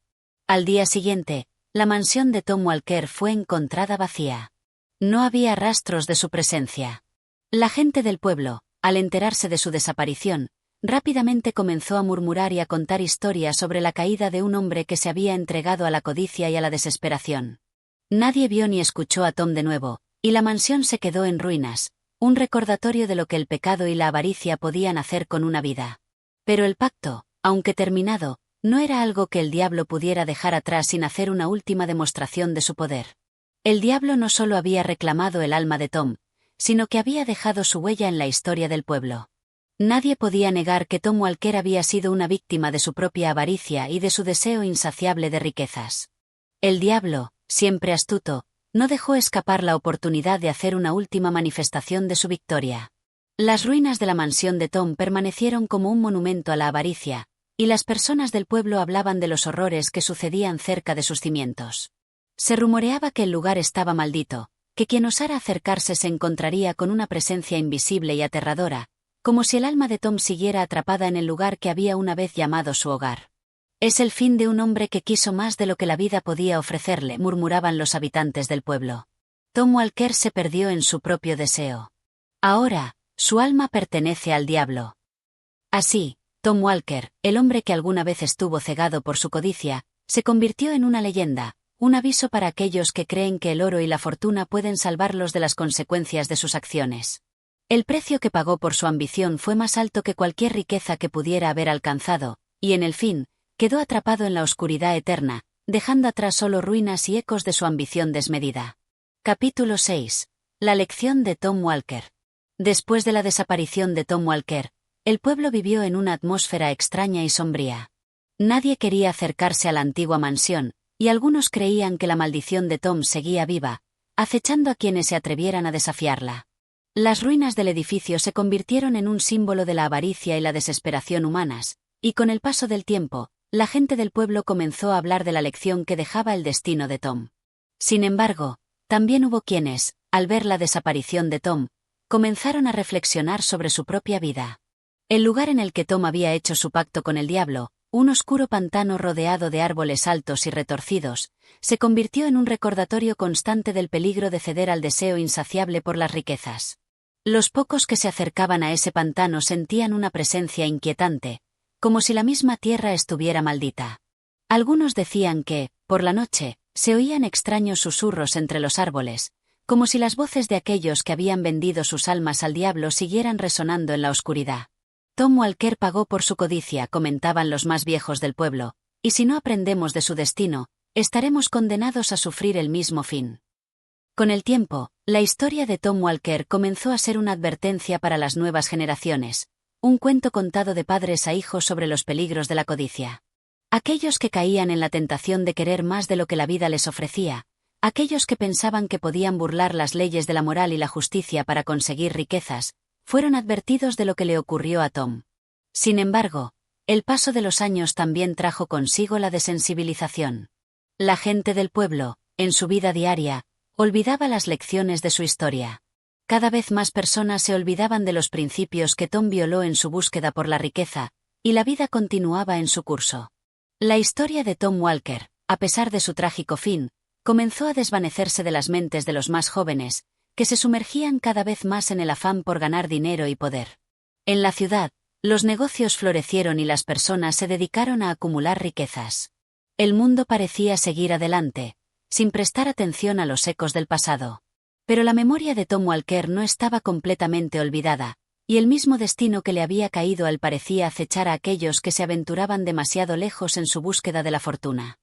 Al día siguiente, la mansión de Tom Walker fue encontrada vacía. No había rastros de su presencia. La gente del pueblo, al enterarse de su desaparición, rápidamente comenzó a murmurar y a contar historias sobre la caída de un hombre que se había entregado a la codicia y a la desesperación. Nadie vio ni escuchó a Tom de nuevo, y la mansión se quedó en ruinas, un recordatorio de lo que el pecado y la avaricia podían hacer con una vida. Pero el pacto, aunque terminado, no era algo que el diablo pudiera dejar atrás sin hacer una última demostración de su poder. El diablo no solo había reclamado el alma de Tom, sino que había dejado su huella en la historia del pueblo. Nadie podía negar que Tom Walker había sido una víctima de su propia avaricia y de su deseo insaciable de riquezas. El diablo, siempre astuto, no dejó escapar la oportunidad de hacer una última manifestación de su victoria. Las ruinas de la mansión de Tom permanecieron como un monumento a la avaricia, y las personas del pueblo hablaban de los horrores que sucedían cerca de sus cimientos. Se rumoreaba que el lugar estaba maldito, que quien osara acercarse se encontraría con una presencia invisible y aterradora, como si el alma de Tom siguiera atrapada en el lugar que había una vez llamado su hogar. Es el fin de un hombre que quiso más de lo que la vida podía ofrecerle, murmuraban los habitantes del pueblo. Tom Walker se perdió en su propio deseo. Ahora, su alma pertenece al diablo. Así, Tom Walker, el hombre que alguna vez estuvo cegado por su codicia, se convirtió en una leyenda, un aviso para aquellos que creen que el oro y la fortuna pueden salvarlos de las consecuencias de sus acciones. El precio que pagó por su ambición fue más alto que cualquier riqueza que pudiera haber alcanzado, y en el fin, quedó atrapado en la oscuridad eterna, dejando atrás solo ruinas y ecos de su ambición desmedida. Capítulo 6. La lección de Tom Walker. Después de la desaparición de Tom Walker, el pueblo vivió en una atmósfera extraña y sombría. Nadie quería acercarse a la antigua mansión, y algunos creían que la maldición de Tom seguía viva, acechando a quienes se atrevieran a desafiarla. Las ruinas del edificio se convirtieron en un símbolo de la avaricia y la desesperación humanas, y con el paso del tiempo, la gente del pueblo comenzó a hablar de la lección que dejaba el destino de Tom. Sin embargo, también hubo quienes, al ver la desaparición de Tom, comenzaron a reflexionar sobre su propia vida. El lugar en el que Tom había hecho su pacto con el diablo, un oscuro pantano rodeado de árboles altos y retorcidos, se convirtió en un recordatorio constante del peligro de ceder al deseo insaciable por las riquezas. Los pocos que se acercaban a ese pantano sentían una presencia inquietante, como si la misma tierra estuviera maldita. Algunos decían que, por la noche, se oían extraños susurros entre los árboles, como si las voces de aquellos que habían vendido sus almas al diablo siguieran resonando en la oscuridad. Tom Walker pagó por su codicia, comentaban los más viejos del pueblo, y si no aprendemos de su destino, estaremos condenados a sufrir el mismo fin. Con el tiempo, la historia de Tom Walker comenzó a ser una advertencia para las nuevas generaciones, un cuento contado de padres a hijos sobre los peligros de la codicia. Aquellos que caían en la tentación de querer más de lo que la vida les ofrecía, aquellos que pensaban que podían burlar las leyes de la moral y la justicia para conseguir riquezas, fueron advertidos de lo que le ocurrió a Tom. Sin embargo, el paso de los años también trajo consigo la desensibilización. La gente del pueblo, en su vida diaria, olvidaba las lecciones de su historia. Cada vez más personas se olvidaban de los principios que Tom violó en su búsqueda por la riqueza, y la vida continuaba en su curso. La historia de Tom Walker, a pesar de su trágico fin, comenzó a desvanecerse de las mentes de los más jóvenes, que se sumergían cada vez más en el afán por ganar dinero y poder. En la ciudad, los negocios florecieron y las personas se dedicaron a acumular riquezas. El mundo parecía seguir adelante, sin prestar atención a los ecos del pasado. Pero la memoria de Tom Walker no estaba completamente olvidada, y el mismo destino que le había caído a él parecía acechar a aquellos que se aventuraban demasiado lejos en su búsqueda de la fortuna.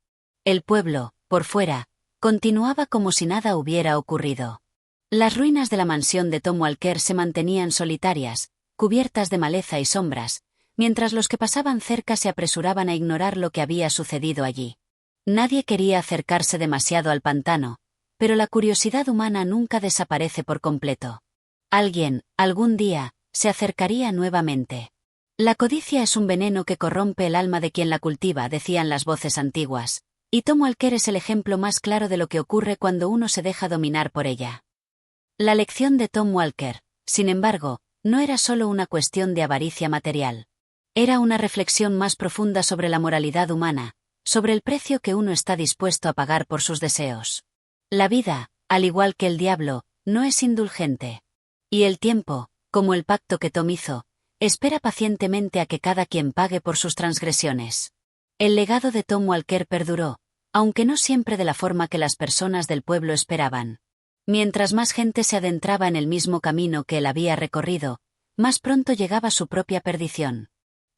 El pueblo, por fuera, continuaba como si nada hubiera ocurrido. Las ruinas de la mansión de Tom Walker se mantenían solitarias, cubiertas de maleza y sombras, mientras los que pasaban cerca se apresuraban a ignorar lo que había sucedido allí. Nadie quería acercarse demasiado al pantano, pero la curiosidad humana nunca desaparece por completo. Alguien, algún día, se acercaría nuevamente. La codicia es un veneno que corrompe el alma de quien la cultiva, decían las voces antiguas, y Tom Walker es el ejemplo más claro de lo que ocurre cuando uno se deja dominar por ella. La lección de Tom Walker, sin embargo, no era solo una cuestión de avaricia material. Era una reflexión más profunda sobre la moralidad humana, sobre el precio que uno está dispuesto a pagar por sus deseos. La vida, al igual que el diablo, no es indulgente. Y el tiempo, como el pacto que Tom hizo, espera pacientemente a que cada quien pague por sus transgresiones. El legado de Tom Walker perduró, aunque no siempre de la forma que las personas del pueblo esperaban. Mientras más gente se adentraba en el mismo camino que él había recorrido, más pronto llegaba su propia perdición.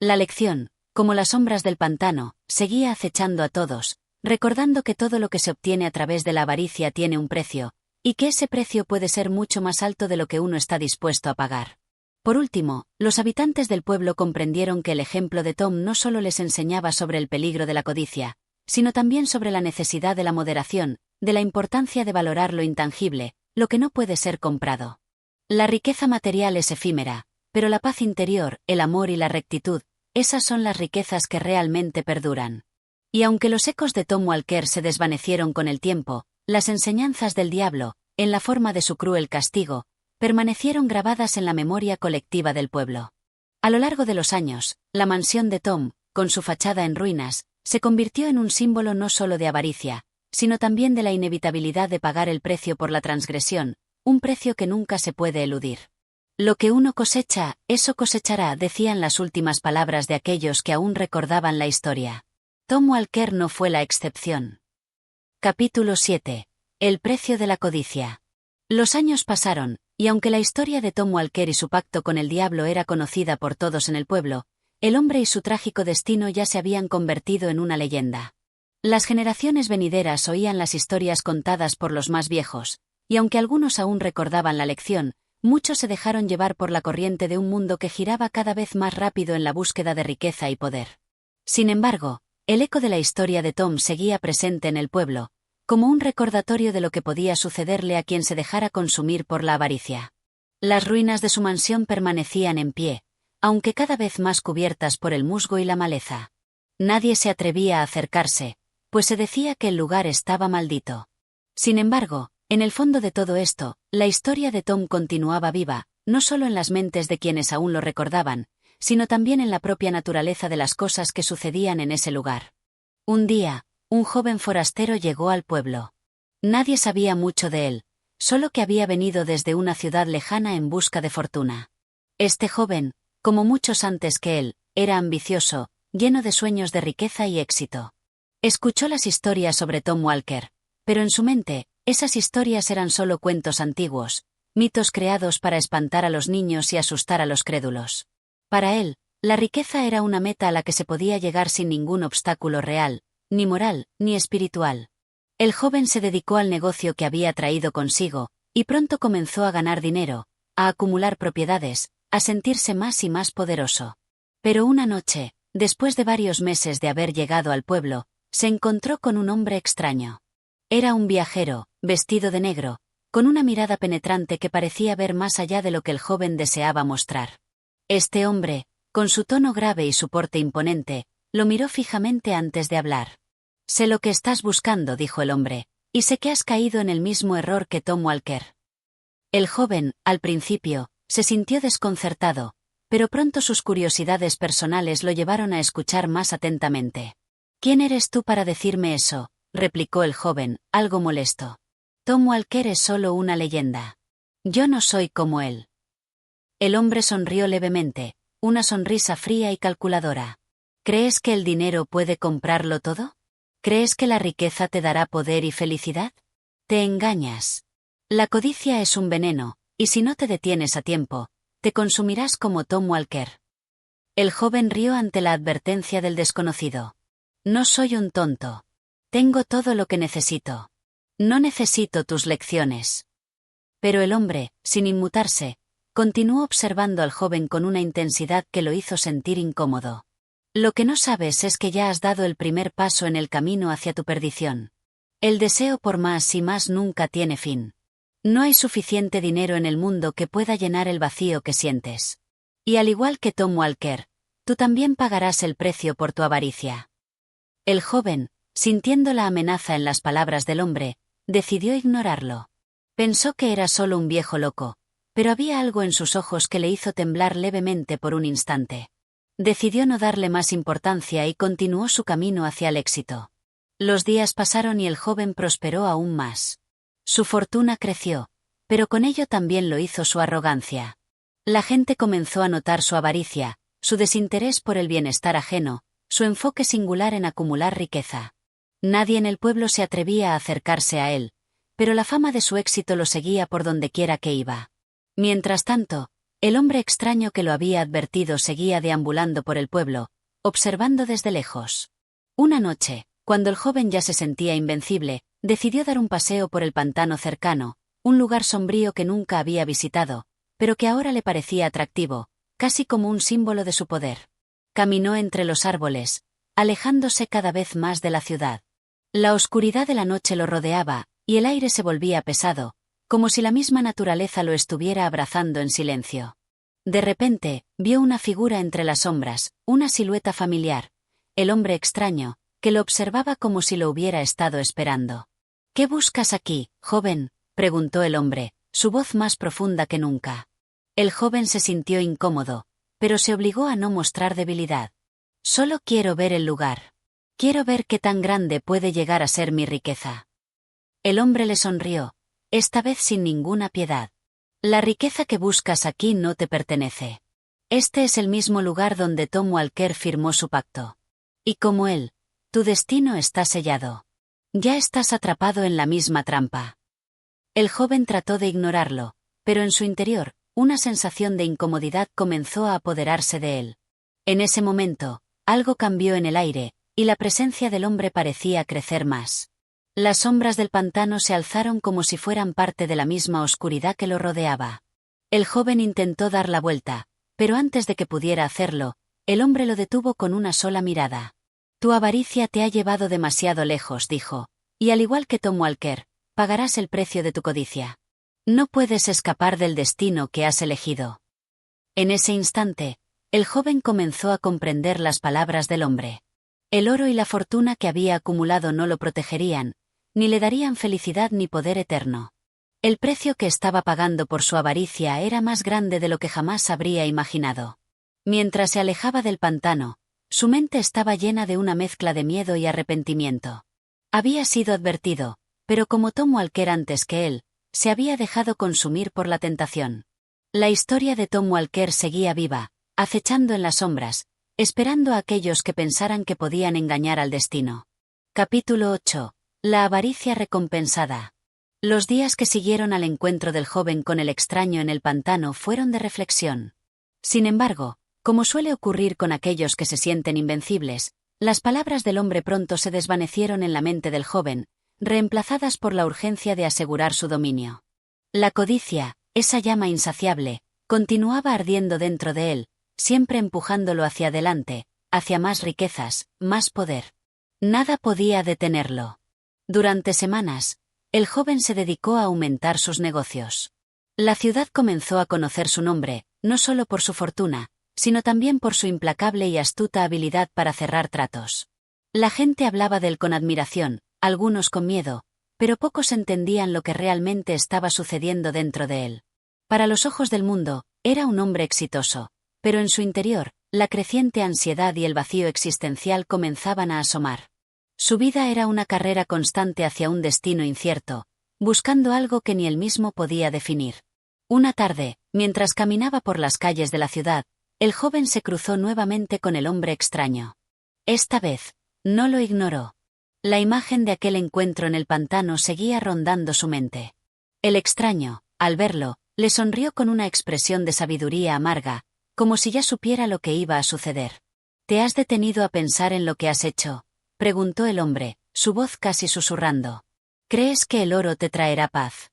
La lección, como las sombras del pantano, seguía acechando a todos, recordando que todo lo que se obtiene a través de la avaricia tiene un precio, y que ese precio puede ser mucho más alto de lo que uno está dispuesto a pagar. Por último, los habitantes del pueblo comprendieron que el ejemplo de Tom no solo les enseñaba sobre el peligro de la codicia, sino también sobre la necesidad de la moderación, de la importancia de valorar lo intangible, lo que no puede ser comprado. La riqueza material es efímera, pero la paz interior, el amor y la rectitud, esas son las riquezas que realmente perduran. Y aunque los ecos de Tom Walker se desvanecieron con el tiempo, las enseñanzas del diablo, en la forma de su cruel castigo, permanecieron grabadas en la memoria colectiva del pueblo. A lo largo de los años, la mansión de Tom, con su fachada en ruinas, se convirtió en un símbolo no solo de avaricia, sino también de la inevitabilidad de pagar el precio por la transgresión, un precio que nunca se puede eludir. Lo que uno cosecha, eso cosechará, decían las últimas palabras de aquellos que aún recordaban la historia. Tom Walker no fue la excepción. Capítulo 7. El precio de la codicia. Los años pasaron, y aunque la historia de Tom Walker y su pacto con el diablo era conocida por todos en el pueblo, el hombre y su trágico destino ya se habían convertido en una leyenda. Las generaciones venideras oían las historias contadas por los más viejos, y aunque algunos aún recordaban la lección, muchos se dejaron llevar por la corriente de un mundo que giraba cada vez más rápido en la búsqueda de riqueza y poder. Sin embargo, el eco de la historia de Tom seguía presente en el pueblo, como un recordatorio de lo que podía sucederle a quien se dejara consumir por la avaricia. Las ruinas de su mansión permanecían en pie, aunque cada vez más cubiertas por el musgo y la maleza. Nadie se atrevía a acercarse, pues se decía que el lugar estaba maldito. Sin embargo, en el fondo de todo esto, la historia de Tom continuaba viva, no solo en las mentes de quienes aún lo recordaban, sino también en la propia naturaleza de las cosas que sucedían en ese lugar. Un día, un joven forastero llegó al pueblo. Nadie sabía mucho de él, solo que había venido desde una ciudad lejana en busca de fortuna. Este joven, como muchos antes que él, era ambicioso, lleno de sueños de riqueza y éxito. Escuchó las historias sobre Tom Walker, pero en su mente, esas historias eran solo cuentos antiguos, mitos creados para espantar a los niños y asustar a los crédulos. Para él, la riqueza era una meta a la que se podía llegar sin ningún obstáculo real, ni moral, ni espiritual. El joven se dedicó al negocio que había traído consigo, y pronto comenzó a ganar dinero, a acumular propiedades, a sentirse más y más poderoso. Pero una noche, después de varios meses de haber llegado al pueblo, se encontró con un hombre extraño. Era un viajero, vestido de negro, con una mirada penetrante que parecía ver más allá de lo que el joven deseaba mostrar. Este hombre, con su tono grave y su porte imponente, lo miró fijamente antes de hablar. «Sé lo que estás buscando», dijo el hombre, «y sé que has caído en el mismo error que Tom Walker». El joven, al principio, se sintió desconcertado, pero pronto sus curiosidades personales lo llevaron a escuchar más atentamente. «¿Quién eres tú para decirme eso?», replicó el joven, algo molesto. «Tom Walker es solo una leyenda. Yo no soy como él». El hombre sonrió levemente, una sonrisa fría y calculadora. «¿Crees que el dinero puede comprarlo todo? ¿Crees que la riqueza te dará poder y felicidad? Te engañas. La codicia es un veneno, y si no te detienes a tiempo, te consumirás como Tom Walker». El joven rió ante la advertencia del desconocido. «No soy un tonto. Tengo todo lo que necesito. No necesito tus lecciones». Pero el hombre, sin inmutarse, continuó observando al joven con una intensidad que lo hizo sentir incómodo. «Lo que no sabes es que ya has dado el primer paso en el camino hacia tu perdición. El deseo por más y más nunca tiene fin. No hay suficiente dinero en el mundo que pueda llenar el vacío que sientes. Y al igual que Tom Walker, tú también pagarás el precio por tu avaricia». El joven, sintiendo la amenaza en las palabras del hombre, decidió ignorarlo. Pensó que era solo un viejo loco, pero había algo en sus ojos que le hizo temblar levemente por un instante. Decidió no darle más importancia y continuó su camino hacia el éxito. Los días pasaron y el joven prosperó aún más. Su fortuna creció, pero con ello también lo hizo su arrogancia. La gente comenzó a notar su avaricia, su desinterés por el bienestar ajeno, su enfoque singular en acumular riqueza. Nadie en el pueblo se atrevía a acercarse a él, pero la fama de su éxito lo seguía por dondequiera que iba. Mientras tanto, el hombre extraño que lo había advertido seguía deambulando por el pueblo, observando desde lejos. Una noche, cuando el joven ya se sentía invencible, decidió dar un paseo por el pantano cercano, un lugar sombrío que nunca había visitado, pero que ahora le parecía atractivo, casi como un símbolo de su poder. Caminó entre los árboles, alejándose cada vez más de la ciudad. La oscuridad de la noche lo rodeaba, y el aire se volvía pesado, como si la misma naturaleza lo estuviera abrazando en silencio. De repente, vio una figura entre las sombras, una silueta familiar, el hombre extraño, que lo observaba como si lo hubiera estado esperando. «¿Qué buscas aquí, joven?», preguntó el hombre, su voz más profunda que nunca. El joven se sintió incómodo, pero se obligó a no mostrar debilidad. «Solo quiero ver el lugar. Quiero ver qué tan grande puede llegar a ser mi riqueza». El hombre le sonrió, esta vez sin ninguna piedad. «La riqueza que buscas aquí no te pertenece. Este es el mismo lugar donde Tom Walker firmó su pacto. Y como él, tu destino está sellado. Ya estás atrapado en la misma trampa». El joven trató de ignorarlo, pero en su interior, una sensación de incomodidad comenzó a apoderarse de él. En ese momento, algo cambió en el aire, y la presencia del hombre parecía crecer más. Las sombras del pantano se alzaron como si fueran parte de la misma oscuridad que lo rodeaba. El joven intentó dar la vuelta, pero antes de que pudiera hacerlo, el hombre lo detuvo con una sola mirada. «Tu avaricia te ha llevado demasiado lejos», dijo, «y al igual que Tom Walker, pagarás el precio de tu codicia. No puedes escapar del destino que has elegido». En ese instante, el joven comenzó a comprender las palabras del hombre. El oro y la fortuna que había acumulado no lo protegerían, ni le darían felicidad ni poder eterno. El precio que estaba pagando por su avaricia era más grande de lo que jamás habría imaginado. Mientras se alejaba del pantano, su mente estaba llena de una mezcla de miedo y arrepentimiento. Había sido advertido, pero como Tom Walker antes que él, se había dejado consumir por la tentación. La historia de Tom Walker seguía viva, acechando en las sombras, esperando a aquellos que pensaran que podían engañar al destino. Capítulo 8. La avaricia recompensada. Los días que siguieron al encuentro del joven con el extraño en el pantano fueron de reflexión. Sin embargo, como suele ocurrir con aquellos que se sienten invencibles, las palabras del hombre pronto se desvanecieron en la mente del joven, reemplazadas por la urgencia de asegurar su dominio. La codicia, esa llama insaciable, continuaba ardiendo dentro de él, siempre empujándolo hacia adelante, hacia más riquezas, más poder. Nada podía detenerlo. Durante semanas, el joven se dedicó a aumentar sus negocios. La ciudad comenzó a conocer su nombre, no solo por su fortuna, sino también por su implacable y astuta habilidad para cerrar tratos. La gente hablaba de él con admiración, algunos con miedo, pero pocos entendían lo que realmente estaba sucediendo dentro de él. Para los ojos del mundo, era un hombre exitoso, pero en su interior, la creciente ansiedad y el vacío existencial comenzaban a asomar. Su vida era una carrera constante hacia un destino incierto, buscando algo que ni él mismo podía definir. Una tarde, mientras caminaba por las calles de la ciudad, el joven se cruzó nuevamente con el hombre extraño. Esta vez, no lo ignoró. La imagen de aquel encuentro en el pantano seguía rondando su mente. El extraño, al verlo, le sonrió con una expresión de sabiduría amarga, como si ya supiera lo que iba a suceder. «¿Te has detenido a pensar en lo que has hecho?», preguntó el hombre, su voz casi susurrando. «¿Crees que el oro te traerá paz?».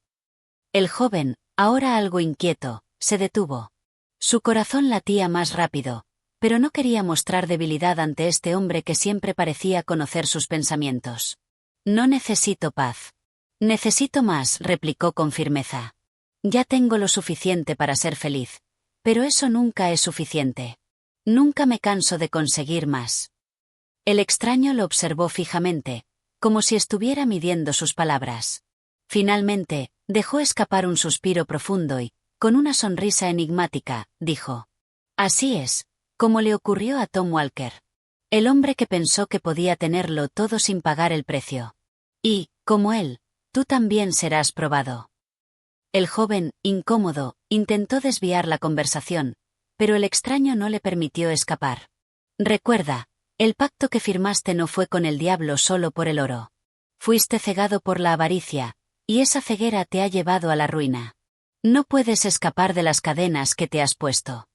El joven, ahora algo inquieto, se detuvo. Su corazón latía más rápido, pero no quería mostrar debilidad ante este hombre que siempre parecía conocer sus pensamientos. «No necesito paz. Necesito más», replicó con firmeza. «Ya tengo lo suficiente para ser feliz, pero eso nunca es suficiente. Nunca me canso de conseguir más». El extraño lo observó fijamente, como si estuviera midiendo sus palabras. Finalmente, dejó escapar un suspiro profundo y, con una sonrisa enigmática, dijo: «Así es, como le ocurrió a Tom Walker. El hombre que pensó que podía tenerlo todo sin pagar el precio. Y, como él, tú también serás probado». El joven, incómodo, intentó desviar la conversación, pero el extraño no le permitió escapar. «Recuerda, el pacto que firmaste no fue con el diablo solo por el oro. Fuiste cegado por la avaricia, y esa ceguera te ha llevado a la ruina. No puedes escapar de las cadenas que te has puesto».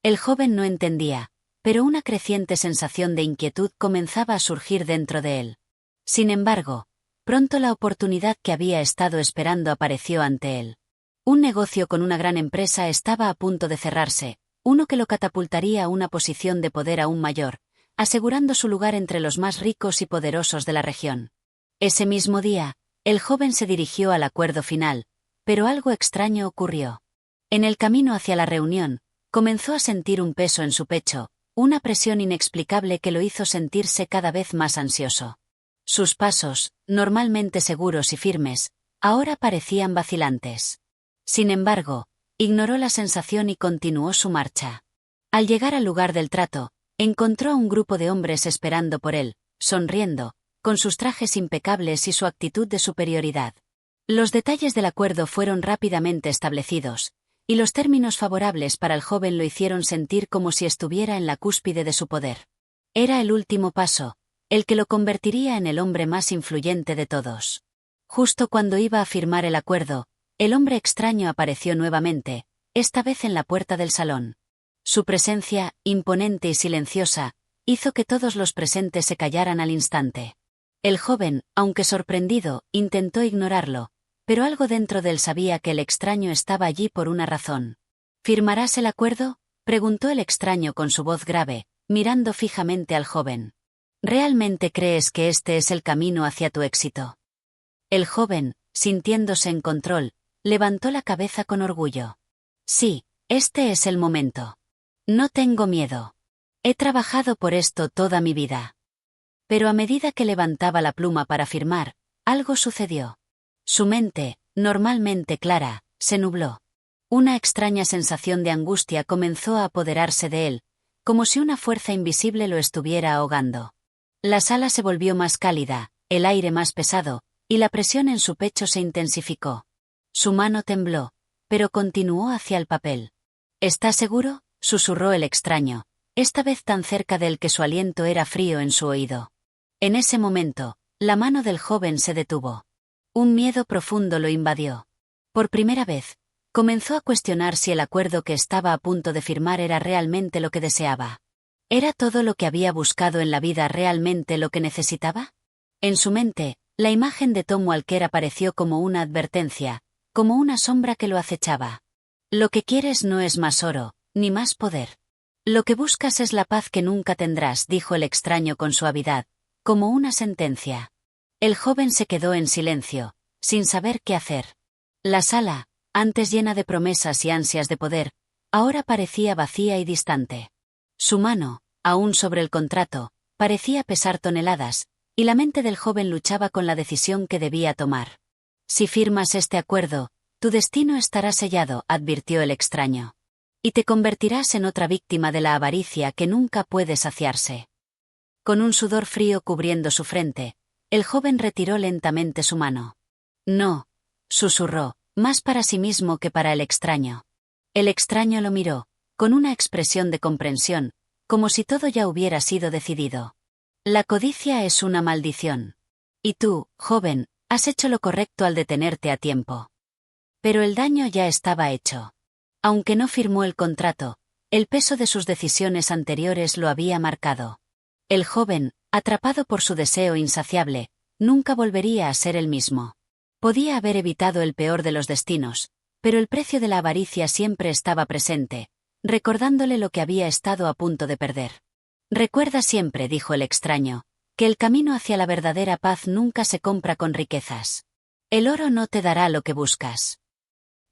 El joven no entendía, pero una creciente sensación de inquietud comenzaba a surgir dentro de él. Sin embargo, pronto la oportunidad que había estado esperando apareció ante él. Un negocio con una gran empresa estaba a punto de cerrarse, uno que lo catapultaría a una posición de poder aún mayor, asegurando su lugar entre los más ricos y poderosos de la región. Ese mismo día, el joven se dirigió al acuerdo final, pero algo extraño ocurrió. En el camino hacia la reunión, Comenzó a sentir un peso en su pecho, una presión inexplicable que lo hizo sentirse cada vez más ansioso. Sus pasos, normalmente seguros y firmes, ahora parecían vacilantes. Sin embargo, ignoró la sensación y continuó su marcha. Al llegar al lugar del trato, encontró a un grupo de hombres esperando por él, sonriendo, con sus trajes impecables y su actitud de superioridad. Los detalles del acuerdo fueron rápidamente establecidos, y los términos favorables para el joven lo hicieron sentir como si estuviera en la cúspide de su poder. Era el último paso, el que lo convertiría en el hombre más influyente de todos. Justo cuando iba a firmar el acuerdo, el hombre extraño apareció nuevamente, esta vez en la puerta del salón. Su presencia, imponente y silenciosa, hizo que todos los presentes se callaran al instante. El joven, aunque sorprendido, intentó ignorarlo, pero algo dentro de él sabía que el extraño estaba allí por una razón. ¿Firmarás el acuerdo?, preguntó el extraño con su voz grave, mirando fijamente al joven. ¿Realmente crees que este es el camino hacia tu éxito? El joven, sintiéndose en control, levantó la cabeza con orgullo. Sí, este es el momento. No tengo miedo. He trabajado por esto toda mi vida. Pero a medida que levantaba la pluma para firmar, algo sucedió. Su mente, normalmente clara, se nubló. Una extraña sensación de angustia comenzó a apoderarse de él, como si una fuerza invisible lo estuviera ahogando. La sala se volvió más cálida, el aire más pesado, y la presión en su pecho se intensificó. Su mano tembló, pero continuó hacia el papel. ¿Estás seguro?, susurró el extraño, esta vez tan cerca de él que su aliento era frío en su oído. En ese momento, la mano del joven se detuvo. Un miedo profundo lo invadió. Por primera vez, comenzó a cuestionar si el acuerdo que estaba a punto de firmar era realmente lo que deseaba. ¿Era todo lo que había buscado en la vida realmente lo que necesitaba? En su mente, la imagen de Tom Walker apareció como una advertencia, como una sombra que lo acechaba. Lo que quieres no es más oro, ni más poder. Lo que buscas es la paz que nunca tendrás, dijo el extraño con suavidad, como una sentencia. El joven se quedó en silencio, sin saber qué hacer. La sala, antes llena de promesas y ansias de poder, ahora parecía vacía y distante. Su mano, aún sobre el contrato, parecía pesar toneladas, y la mente del joven luchaba con la decisión que debía tomar. Si firmas este acuerdo, tu destino estará sellado, advirtió el extraño. Y te convertirás en otra víctima de la avaricia que nunca puede saciarse. Con un sudor frío cubriendo su frente, el joven retiró lentamente su mano. No, susurró, más para sí mismo que para el extraño. El extraño lo miró, con una expresión de comprensión, como si todo ya hubiera sido decidido. La codicia es una maldición. Y tú, joven, has hecho lo correcto al detenerte a tiempo. Pero el daño ya estaba hecho. Aunque no firmó el contrato, el peso de sus decisiones anteriores lo había marcado. El joven, atrapado por su deseo insaciable, nunca volvería a ser el mismo. Podía haber evitado el peor de los destinos, pero el precio de la avaricia siempre estaba presente, recordándole lo que había estado a punto de perder. Recuerda siempre, dijo el extraño, que el camino hacia la verdadera paz nunca se compra con riquezas. El oro no te dará lo que buscas.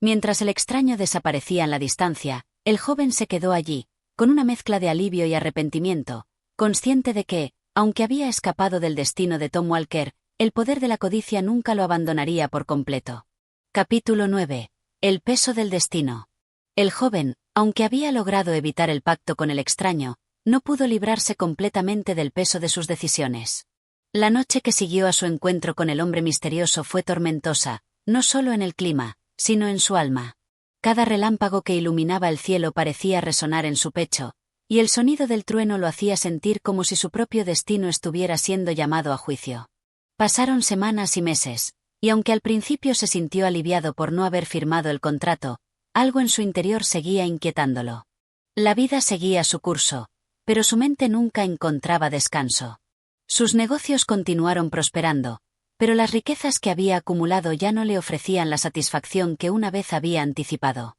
Mientras el extraño desaparecía en la distancia, el joven se quedó allí, con una mezcla de alivio y arrepentimiento, consciente de que, aunque había escapado del destino de Tom Walker, el poder de la codicia nunca lo abandonaría por completo. Capítulo 9. El peso del destino. El joven, aunque había logrado evitar el pacto con el extraño, no pudo librarse completamente del peso de sus decisiones. La noche que siguió a su encuentro con el hombre misterioso fue tormentosa, no solo en el clima, sino en su alma. Cada relámpago que iluminaba el cielo parecía resonar en su pecho, y el sonido del trueno lo hacía sentir como si su propio destino estuviera siendo llamado a juicio. Pasaron semanas y meses, y aunque al principio se sintió aliviado por no haber firmado el contrato, algo en su interior seguía inquietándolo. La vida seguía su curso, pero su mente nunca encontraba descanso. Sus negocios continuaron prosperando, pero las riquezas que había acumulado ya no le ofrecían la satisfacción que una vez había anticipado.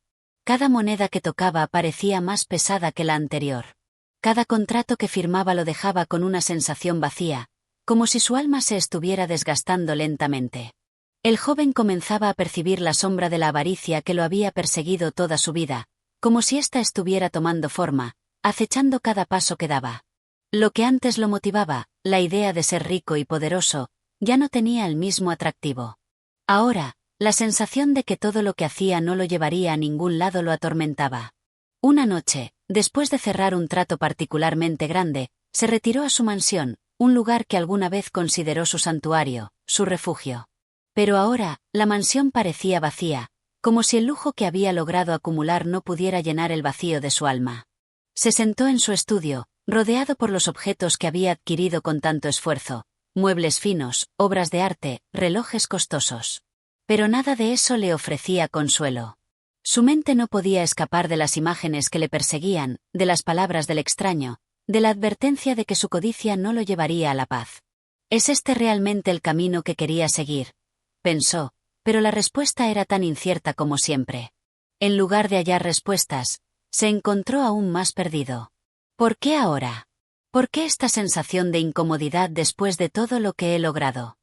Cada moneda que tocaba parecía más pesada que la anterior. Cada contrato que firmaba lo dejaba con una sensación vacía, como si su alma se estuviera desgastando lentamente. El joven comenzaba a percibir la sombra de la avaricia que lo había perseguido toda su vida, como si ésta estuviera tomando forma, acechando cada paso que daba. Lo que antes lo motivaba, la idea de ser rico y poderoso, ya no tenía el mismo atractivo. Ahora, la sensación de que todo lo que hacía no lo llevaría a ningún lado lo atormentaba. Una noche, después de cerrar un trato particularmente grande, se retiró a su mansión, un lugar que alguna vez consideró su santuario, su refugio. Pero ahora, la mansión parecía vacía, como si el lujo que había logrado acumular no pudiera llenar el vacío de su alma. Se sentó en su estudio, rodeado por los objetos que había adquirido con tanto esfuerzo, muebles finos, obras de arte, relojes costosos. Pero nada de eso le ofrecía consuelo. Su mente no podía escapar de las imágenes que le perseguían, de las palabras del extraño, de la advertencia de que su codicia no lo llevaría a la paz. ¿Es este realmente el camino que quería seguir?, pensó, pero la respuesta era tan incierta como siempre. En lugar de hallar respuestas, se encontró aún más perdido. ¿Por qué ahora? ¿Por qué esta sensación de incomodidad después de todo lo que he logrado?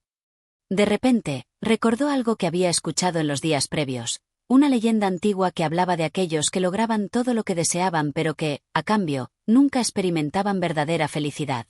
De repente, recordó algo que había escuchado en los días previos, una leyenda antigua que hablaba de aquellos que lograban todo lo que deseaban pero que, a cambio, nunca experimentaban verdadera felicidad.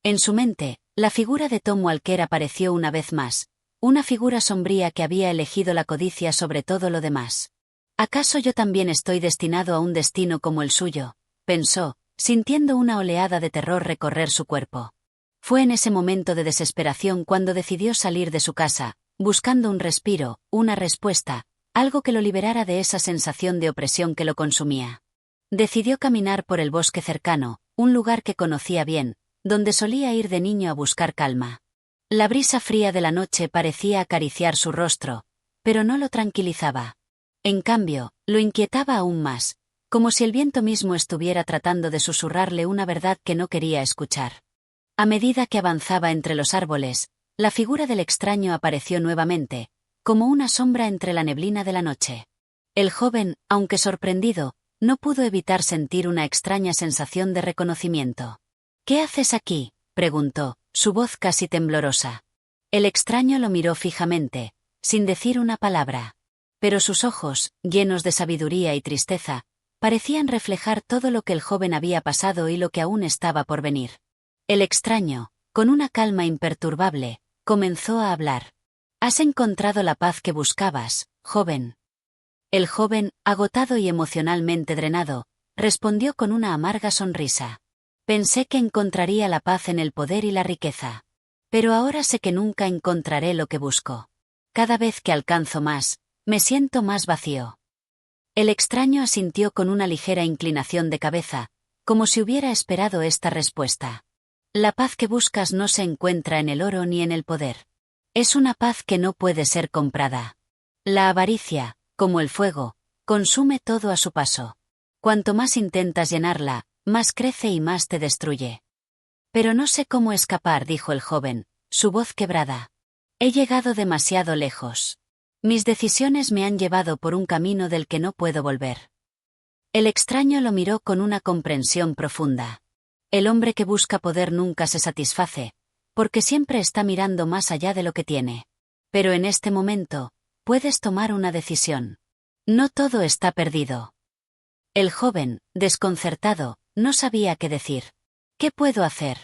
En su mente, la figura de Tom Walker apareció una vez más, una figura sombría que había elegido la codicia sobre todo lo demás. ¿Acaso yo también estoy destinado a un destino como el suyo?, pensó, sintiendo una oleada de terror recorrer su cuerpo. Fue en ese momento de desesperación cuando decidió salir de su casa, buscando un respiro, una respuesta, algo que lo liberara de esa sensación de opresión que lo consumía. Decidió caminar por el bosque cercano, un lugar que conocía bien, donde solía ir de niño a buscar calma. La brisa fría de la noche parecía acariciar su rostro, pero no lo tranquilizaba. En cambio, lo inquietaba aún más, como si el viento mismo estuviera tratando de susurrarle una verdad que no quería escuchar. A medida que avanzaba entre los árboles, la figura del extraño apareció nuevamente, como una sombra entre la neblina de la noche. El joven, aunque sorprendido, no pudo evitar sentir una extraña sensación de reconocimiento. «¿Qué haces aquí?», preguntó, su voz casi temblorosa. El extraño lo miró fijamente, sin decir una palabra. Pero sus ojos, llenos de sabiduría y tristeza, parecían reflejar todo lo que el joven había pasado y lo que aún estaba por venir. El extraño, con una calma imperturbable, comenzó a hablar. «Has encontrado la paz que buscabas, joven». El joven, agotado y emocionalmente drenado, respondió con una amarga sonrisa. «Pensé que encontraría la paz en el poder y la riqueza. Pero ahora sé que nunca encontraré lo que busco. Cada vez que alcanzo más, me siento más vacío». El extraño asintió con una ligera inclinación de cabeza, como si hubiera esperado esta respuesta. «La paz que buscas no se encuentra en el oro ni en el poder. Es una paz que no puede ser comprada. La avaricia, como el fuego, consume todo a su paso. Cuanto más intentas llenarla, más crece y más te destruye». «Pero no sé cómo escapar», dijo el joven, su voz quebrada. «He llegado demasiado lejos. Mis decisiones me han llevado por un camino del que no puedo volver». El extraño lo miró con una comprensión profunda. El hombre que busca poder nunca se satisface, porque siempre está mirando más allá de lo que tiene. Pero en este momento, puedes tomar una decisión. No todo está perdido. El joven, desconcertado, no sabía qué decir. «¿Qué puedo hacer?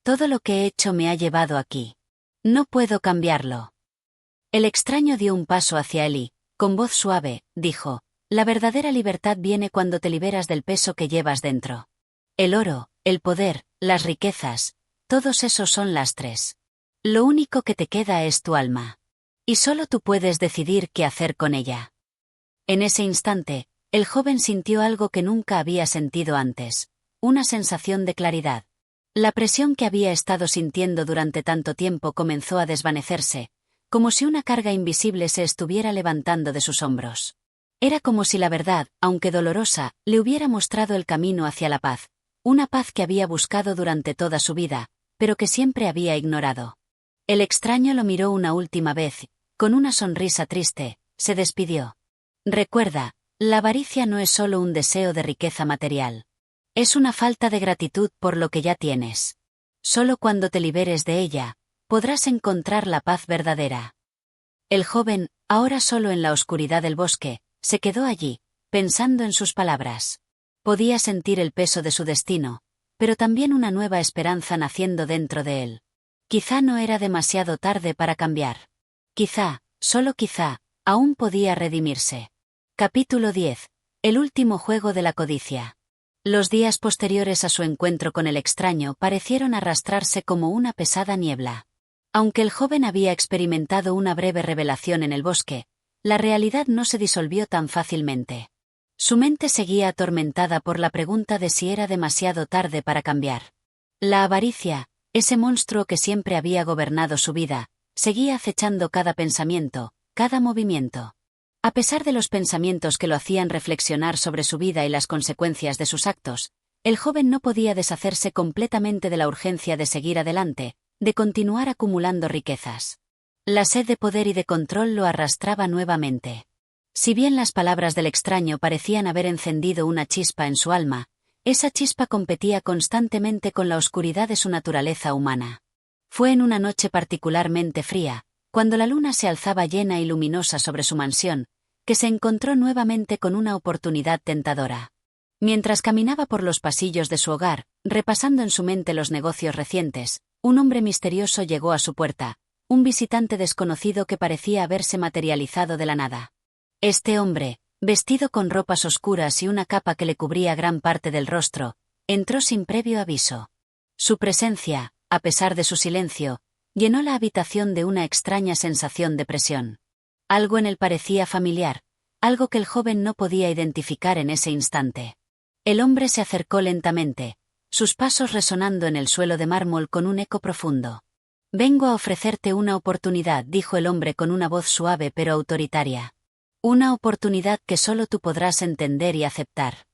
Todo lo que he hecho me ha llevado aquí. No puedo cambiarlo». El extraño dio un paso hacia él y, con voz suave, dijo: «La verdadera libertad viene cuando te liberas del peso que llevas dentro. El oro, el poder, las riquezas, todos esos son lastres. Lo único que te queda es tu alma. Y solo tú puedes decidir qué hacer con ella». En ese instante, el joven sintió algo que nunca había sentido antes, una sensación de claridad. La presión que había estado sintiendo durante tanto tiempo comenzó a desvanecerse, como si una carga invisible se estuviera levantando de sus hombros. Era como si la verdad, aunque dolorosa, le hubiera mostrado el camino hacia la paz, una paz que había buscado durante toda su vida, pero que siempre había ignorado. El extraño lo miró una última vez, con una sonrisa triste, se despidió. «Recuerda, la avaricia no es solo un deseo de riqueza material. Es una falta de gratitud por lo que ya tienes. Solo cuando te liberes de ella, podrás encontrar la paz verdadera». El joven, ahora solo en la oscuridad del bosque, se quedó allí, pensando en sus palabras. Podía sentir el peso de su destino, pero también una nueva esperanza naciendo dentro de él. Quizá no era demasiado tarde para cambiar. Quizá, solo quizá, aún podía redimirse. Capítulo 10. El último juego de la codicia. Los días posteriores a su encuentro con el extraño parecieron arrastrarse como una pesada niebla. Aunque el joven había experimentado una breve revelación en el bosque, la realidad no se disolvió tan fácilmente. Su mente seguía atormentada por la pregunta de si era demasiado tarde para cambiar. La avaricia, ese monstruo que siempre había gobernado su vida, seguía acechando cada pensamiento, cada movimiento. A pesar de los pensamientos que lo hacían reflexionar sobre su vida y las consecuencias de sus actos, el joven no podía deshacerse completamente de la urgencia de seguir adelante, de continuar acumulando riquezas. La sed de poder y de control lo arrastraba nuevamente. Si bien las palabras del extraño parecían haber encendido una chispa en su alma, esa chispa competía constantemente con la oscuridad de su naturaleza humana. Fue en una noche particularmente fría, cuando la luna se alzaba llena y luminosa sobre su mansión, que se encontró nuevamente con una oportunidad tentadora. Mientras caminaba por los pasillos de su hogar, repasando en su mente los negocios recientes, un hombre misterioso llegó a su puerta, un visitante desconocido que parecía haberse materializado de la nada. Este hombre, vestido con ropas oscuras y una capa que le cubría gran parte del rostro, entró sin previo aviso. Su presencia, a pesar de su silencio, llenó la habitación de una extraña sensación de presión. Algo en él parecía familiar, algo que el joven no podía identificar en ese instante. El hombre se acercó lentamente, sus pasos resonando en el suelo de mármol con un eco profundo. «Vengo a ofrecerte una oportunidad», dijo el hombre con una voz suave pero autoritaria. «Una oportunidad que solo tú podrás entender y aceptar.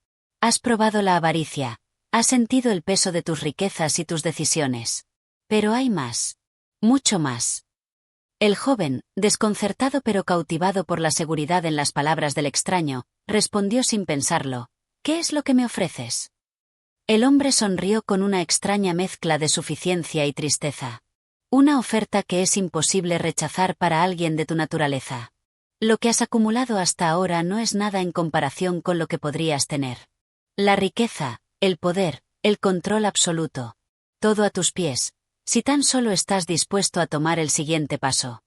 Has probado la avaricia, has sentido el peso de tus riquezas y tus decisiones. Pero hay más. Mucho más». El joven, desconcertado pero cautivado por la seguridad en las palabras del extraño, respondió sin pensarlo: «¿Qué es lo que me ofreces?». El hombre sonrió con una extraña mezcla de suficiencia y tristeza. «Una oferta que es imposible rechazar para alguien de tu naturaleza. Lo que has acumulado hasta ahora no es nada en comparación con lo que podrías tener. La riqueza, el poder, el control absoluto. Todo a tus pies, si tan solo estás dispuesto a tomar el siguiente paso».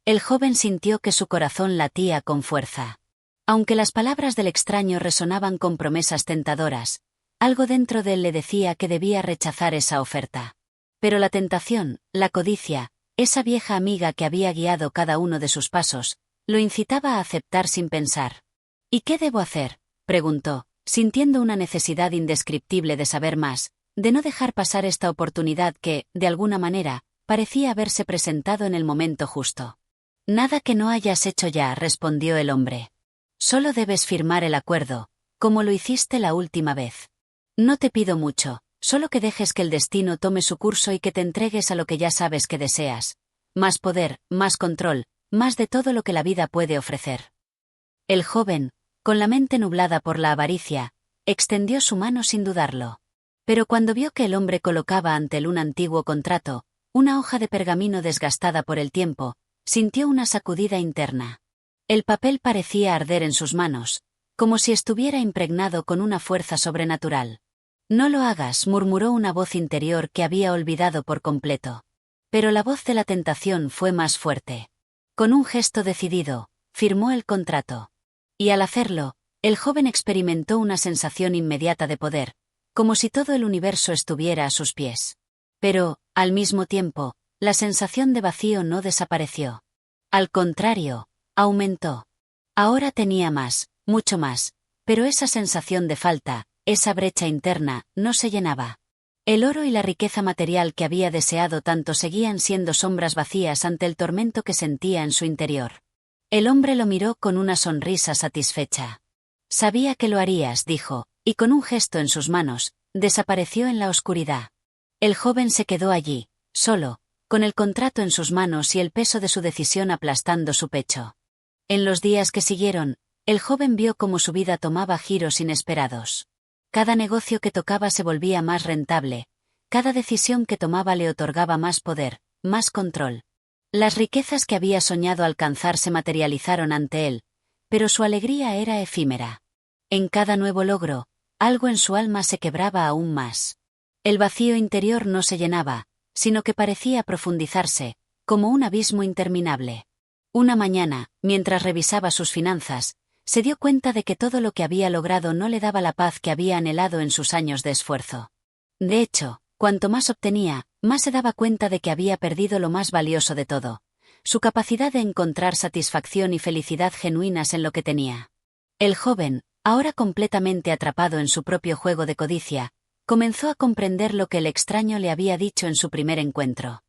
El joven sintió que su corazón latía con fuerza. Aunque las palabras del extraño resonaban con promesas tentadoras, algo dentro de él le decía que debía rechazar esa oferta. Pero la tentación, la codicia, esa vieja amiga que había guiado cada uno de sus pasos, lo incitaba a aceptar sin pensar. «¿Y qué debo hacer?», preguntó, sintiendo una necesidad indescriptible de saber más, de no dejar pasar esta oportunidad que, de alguna manera, parecía haberse presentado en el momento justo. «Nada que no hayas hecho ya», respondió el hombre. «Solo debes firmar el acuerdo, como lo hiciste la última vez. No te pido mucho, solo que dejes que el destino tome su curso y que te entregues a lo que ya sabes que deseas. Más poder, más control, más de todo lo que la vida puede ofrecer». El joven, con la mente nublada por la avaricia, extendió su mano sin dudarlo. Pero cuando vio que el hombre colocaba ante él un antiguo contrato, una hoja de pergamino desgastada por el tiempo, sintió una sacudida interna. El papel parecía arder en sus manos, como si estuviera impregnado con una fuerza sobrenatural. «No lo hagas», murmuró una voz interior que había olvidado por completo. Pero la voz de la tentación fue más fuerte. Con un gesto decidido, firmó el contrato. Y al hacerlo, el joven experimentó una sensación inmediata de poder, como si todo el universo estuviera a sus pies. Pero, al mismo tiempo, la sensación de vacío no desapareció. Al contrario, aumentó. Ahora tenía más, mucho más, pero esa sensación de falta, esa brecha interna, no se llenaba. El oro y la riqueza material que había deseado tanto seguían siendo sombras vacías ante el tormento que sentía en su interior. El hombre lo miró con una sonrisa satisfecha. «Sabía que lo harías», dijo, y con un gesto en sus manos, desapareció en la oscuridad. El joven se quedó allí, solo, con el contrato en sus manos y el peso de su decisión aplastando su pecho. En los días que siguieron, el joven vio cómo su vida tomaba giros inesperados. Cada negocio que tocaba se volvía más rentable, cada decisión que tomaba le otorgaba más poder, más control. Las riquezas que había soñado alcanzar se materializaron ante él, pero su alegría era efímera. En cada nuevo logro, algo en su alma se quebraba aún más. El vacío interior no se llenaba, sino que parecía profundizarse, como un abismo interminable. Una mañana, mientras revisaba sus finanzas, se dio cuenta de que todo lo que había logrado no le daba la paz que había anhelado en sus años de esfuerzo. De hecho, cuanto más obtenía, más se daba cuenta de que había perdido lo más valioso de todo: su capacidad de encontrar satisfacción y felicidad genuinas en lo que tenía. El joven, ahora completamente atrapado en su propio juego de codicia, comenzó a comprender lo que el extraño le había dicho en su primer encuentro.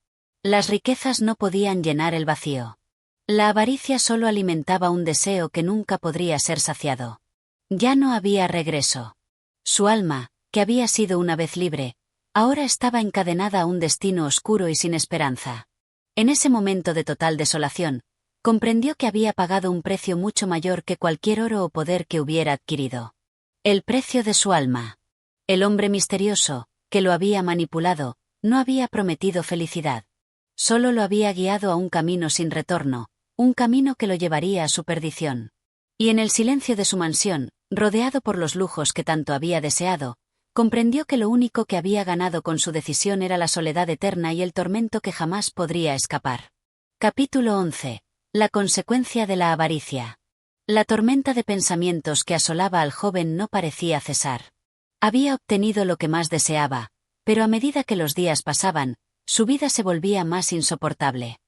Las riquezas no podían llenar el vacío. La avaricia solo alimentaba un deseo que nunca podría ser saciado. Ya no había regreso. Su alma, que había sido una vez libre, ahora estaba encadenada a un destino oscuro y sin esperanza. En ese momento de total desolación, comprendió que había pagado un precio mucho mayor que cualquier oro o poder que hubiera adquirido. El precio de su alma. El hombre misterioso, que lo había manipulado, no había prometido felicidad. Solo lo había guiado a un camino sin retorno, un camino que lo llevaría a su perdición. Y en el silencio de su mansión, rodeado por los lujos que tanto había deseado, comprendió que lo único que había ganado con su decisión era la soledad eterna y el tormento que jamás podría escapar. Capítulo 11. La consecuencia de la avaricia. La tormenta de pensamientos que asolaba al joven no parecía cesar. Había obtenido lo que más deseaba, pero a medida que los días pasaban, su vida se volvía más insoportable.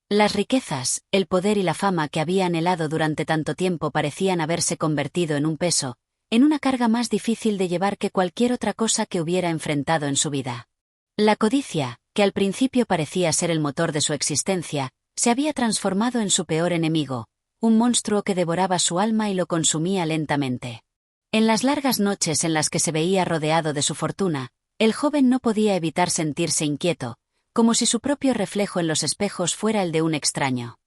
Las riquezas, el poder y la fama que había anhelado durante tanto tiempo parecían haberse convertido en un peso, en una carga más difícil de llevar que cualquier otra cosa que hubiera enfrentado en su vida. La codicia, que al principio parecía ser el motor de su existencia, se había transformado en su peor enemigo, un monstruo que devoraba su alma y lo consumía lentamente. En las largas noches en las que se veía rodeado de su fortuna, el joven no podía evitar sentirse inquieto, como si su propio reflejo en los espejos fuera el de un extraño.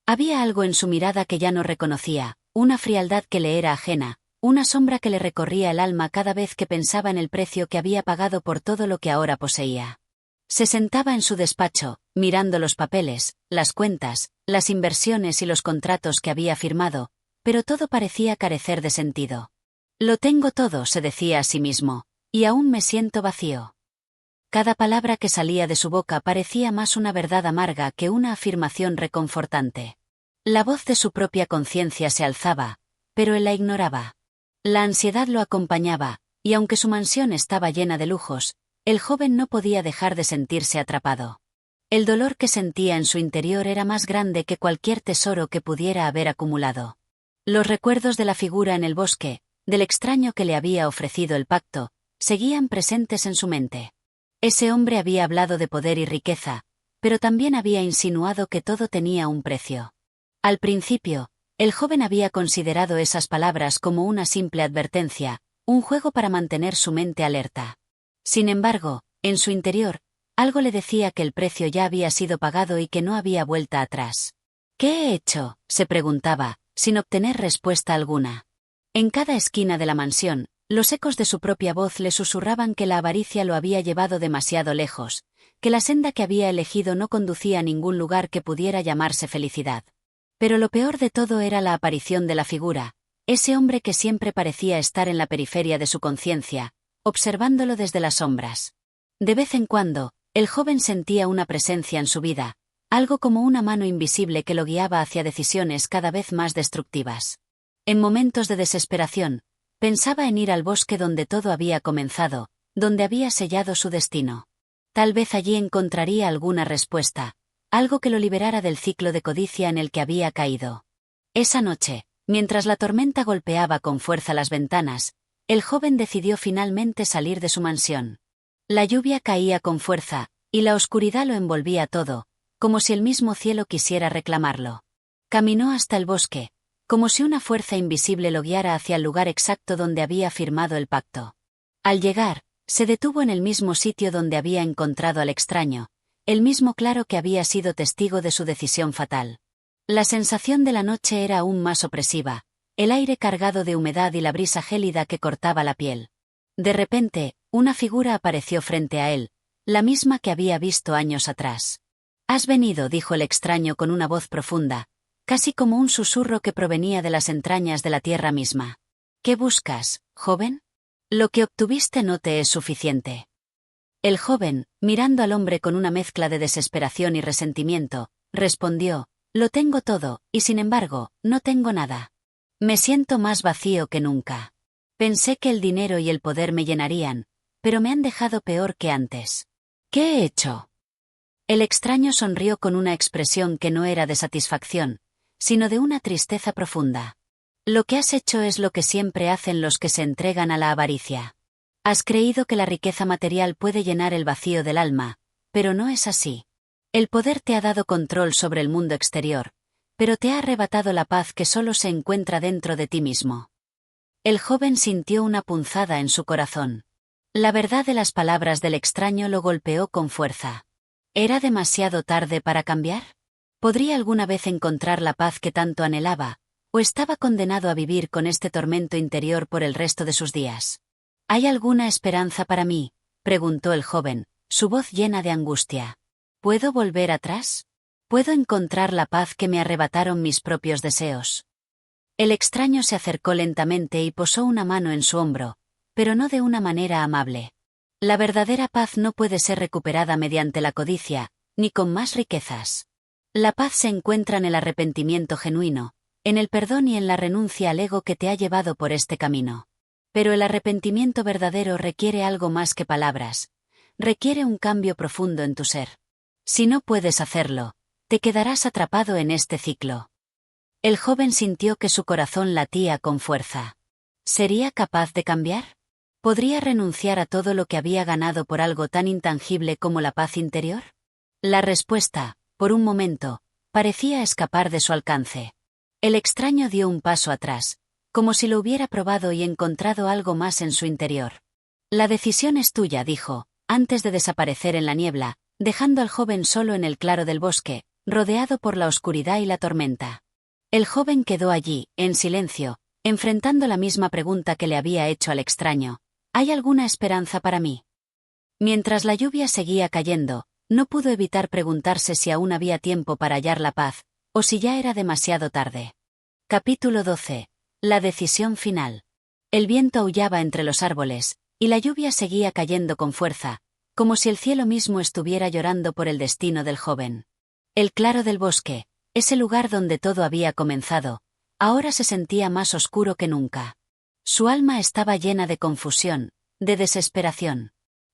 Había algo en su mirada que ya no reconocía, una frialdad que le era ajena, una sombra que le recorría el alma cada vez que pensaba en el precio que había pagado por todo lo que ahora poseía. Se sentaba en su despacho, mirando los papeles, las cuentas, las inversiones y los contratos que había firmado, pero todo parecía carecer de sentido. Lo tengo todo, se decía a sí mismo, y aún me siento vacío. Cada palabra que salía de su boca parecía más una verdad amarga que una afirmación reconfortante. La voz de su propia conciencia se alzaba, pero él la ignoraba. La ansiedad lo acompañaba, y aunque su mansión estaba llena de lujos, el joven no podía dejar de sentirse atrapado. El dolor que sentía en su interior era más grande que cualquier tesoro que pudiera haber acumulado. Los recuerdos de la figura en el bosque, del extraño que le había ofrecido el pacto, seguían presentes en su mente. Ese hombre había hablado de poder y riqueza, pero también había insinuado que todo tenía un precio. Al principio, el joven había considerado esas palabras como una simple advertencia, un juego para mantener su mente alerta. Sin embargo, en su interior, algo le decía que el precio ya había sido pagado y que no había vuelta atrás. ¿Qué he hecho?, se preguntaba, sin obtener respuesta alguna. En cada esquina de la mansión, los ecos de su propia voz le susurraban que la avaricia lo había llevado demasiado lejos, que la senda que había elegido no conducía a ningún lugar que pudiera llamarse felicidad. Pero lo peor de todo era la aparición de la figura, ese hombre que siempre parecía estar en la periferia de su conciencia, observándolo desde las sombras. De vez en cuando, el joven sentía una presencia en su vida, algo como una mano invisible que lo guiaba hacia decisiones cada vez más destructivas. En momentos de desesperación, pensaba en ir al bosque donde todo había comenzado, donde había sellado su destino. Tal vez allí encontraría alguna respuesta, algo que lo liberara del ciclo de codicia en el que había caído. Esa noche, mientras la tormenta golpeaba con fuerza las ventanas, el joven decidió finalmente salir de su mansión. La lluvia caía con fuerza, y la oscuridad lo envolvía todo, como si el mismo cielo quisiera reclamarlo. Caminó hasta el bosque, como si una fuerza invisible lo guiara hacia el lugar exacto donde había firmado el pacto. Al llegar, se detuvo en el mismo sitio donde había encontrado al extraño, el mismo claro que había sido testigo de su decisión fatal. La sensación de la noche era aún más opresiva, el aire cargado de humedad y la brisa gélida que cortaba la piel. De repente, una figura apareció frente a él, la misma que había visto años atrás. «Has venido», dijo el extraño con una voz profunda, casi como un susurro que provenía de las entrañas de la tierra misma. ¿Qué buscas, joven? Lo que obtuviste no te es suficiente. El joven, mirando al hombre con una mezcla de desesperación y resentimiento, respondió: lo tengo todo, y sin embargo, no tengo nada. Me siento más vacío que nunca. Pensé que el dinero y el poder me llenarían, pero me han dejado peor que antes. ¿Qué he hecho? El extraño sonrió con una expresión que no era de satisfacción, sino de una tristeza profunda. Lo que has hecho es lo que siempre hacen los que se entregan a la avaricia. Has creído que la riqueza material puede llenar el vacío del alma, pero no es así. El poder te ha dado control sobre el mundo exterior, pero te ha arrebatado la paz que solo se encuentra dentro de ti mismo. El joven sintió una punzada en su corazón. La verdad de las palabras del extraño lo golpeó con fuerza. ¿Era demasiado tarde para cambiar? ¿Podría alguna vez encontrar la paz que tanto anhelaba, o estaba condenado a vivir con este tormento interior por el resto de sus días? ¿Hay alguna esperanza para mí?, preguntó el joven, su voz llena de angustia. ¿Puedo volver atrás? ¿Puedo encontrar la paz que me arrebataron mis propios deseos? El extraño se acercó lentamente y posó una mano en su hombro, pero no de una manera amable. La verdadera paz no puede ser recuperada mediante la codicia, ni con más riquezas. La paz se encuentra en el arrepentimiento genuino, en el perdón y en la renuncia al ego que te ha llevado por este camino. Pero el arrepentimiento verdadero requiere algo más que palabras, requiere un cambio profundo en tu ser. Si no puedes hacerlo, te quedarás atrapado en este ciclo. El joven sintió que su corazón latía con fuerza. ¿Sería capaz de cambiar? ¿Podría renunciar a todo lo que había ganado por algo tan intangible como la paz interior? La respuesta, por un momento, parecía escapar de su alcance. El extraño dio un paso atrás, como si lo hubiera probado y encontrado algo más en su interior. La decisión es tuya, dijo, antes de desaparecer en la niebla, dejando al joven solo en el claro del bosque, rodeado por la oscuridad y la tormenta. El joven quedó allí, en silencio, enfrentando la misma pregunta que le había hecho al extraño: ¿hay alguna esperanza para mí? Mientras la lluvia seguía cayendo, no pudo evitar preguntarse si aún había tiempo para hallar la paz, o si ya era demasiado tarde. Capítulo 12. La decisión final. El viento aullaba entre los árboles, y la lluvia seguía cayendo con fuerza, como si el cielo mismo estuviera llorando por el destino del joven. El claro del bosque, ese lugar donde todo había comenzado, ahora se sentía más oscuro que nunca. Su alma estaba llena de confusión, de desesperación.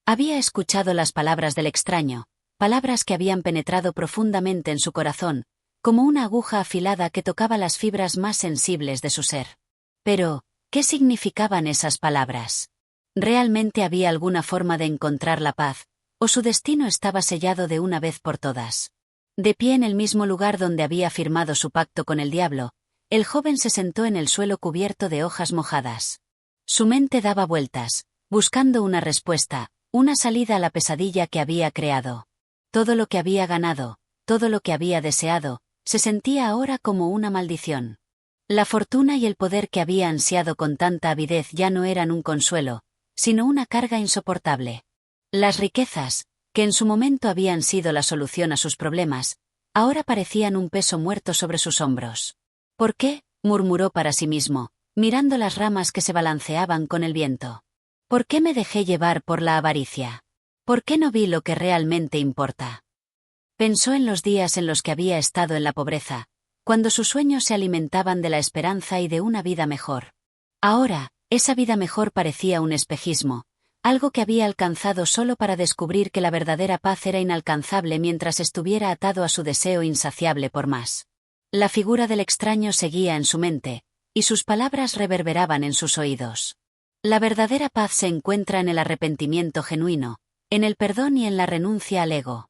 Había escuchado las palabras del extraño, palabras que habían penetrado profundamente en su corazón, como una aguja afilada que tocaba las fibras más sensibles de su ser. Pero, ¿qué significaban esas palabras? ¿Realmente había alguna forma de encontrar la paz, o su destino estaba sellado de una vez por todas? De pie en el mismo lugar donde había firmado su pacto con el diablo, el joven se sentó en el suelo cubierto de hojas mojadas. Su mente daba vueltas, buscando una respuesta, una salida a la pesadilla que había creado. Todo lo que había ganado, todo lo que había deseado, se sentía ahora como una maldición. La fortuna y el poder que había ansiado con tanta avidez ya no eran un consuelo, sino una carga insoportable. Las riquezas, que en su momento habían sido la solución a sus problemas, ahora parecían un peso muerto sobre sus hombros. ¿Por qué?, murmuró para sí mismo, mirando las ramas que se balanceaban con el viento. ¿Por qué me dejé llevar por la avaricia? ¿Por qué no vi lo que realmente importa? Pensó en los días en los que había estado en la pobreza, cuando sus sueños se alimentaban de la esperanza y de una vida mejor. Ahora, esa vida mejor parecía un espejismo, algo que había alcanzado solo para descubrir que la verdadera paz era inalcanzable mientras estuviera atado a su deseo insaciable por más. La figura del extraño seguía en su mente, y sus palabras reverberaban en sus oídos. La verdadera paz se encuentra en el arrepentimiento genuino, en el perdón y en la renuncia al ego.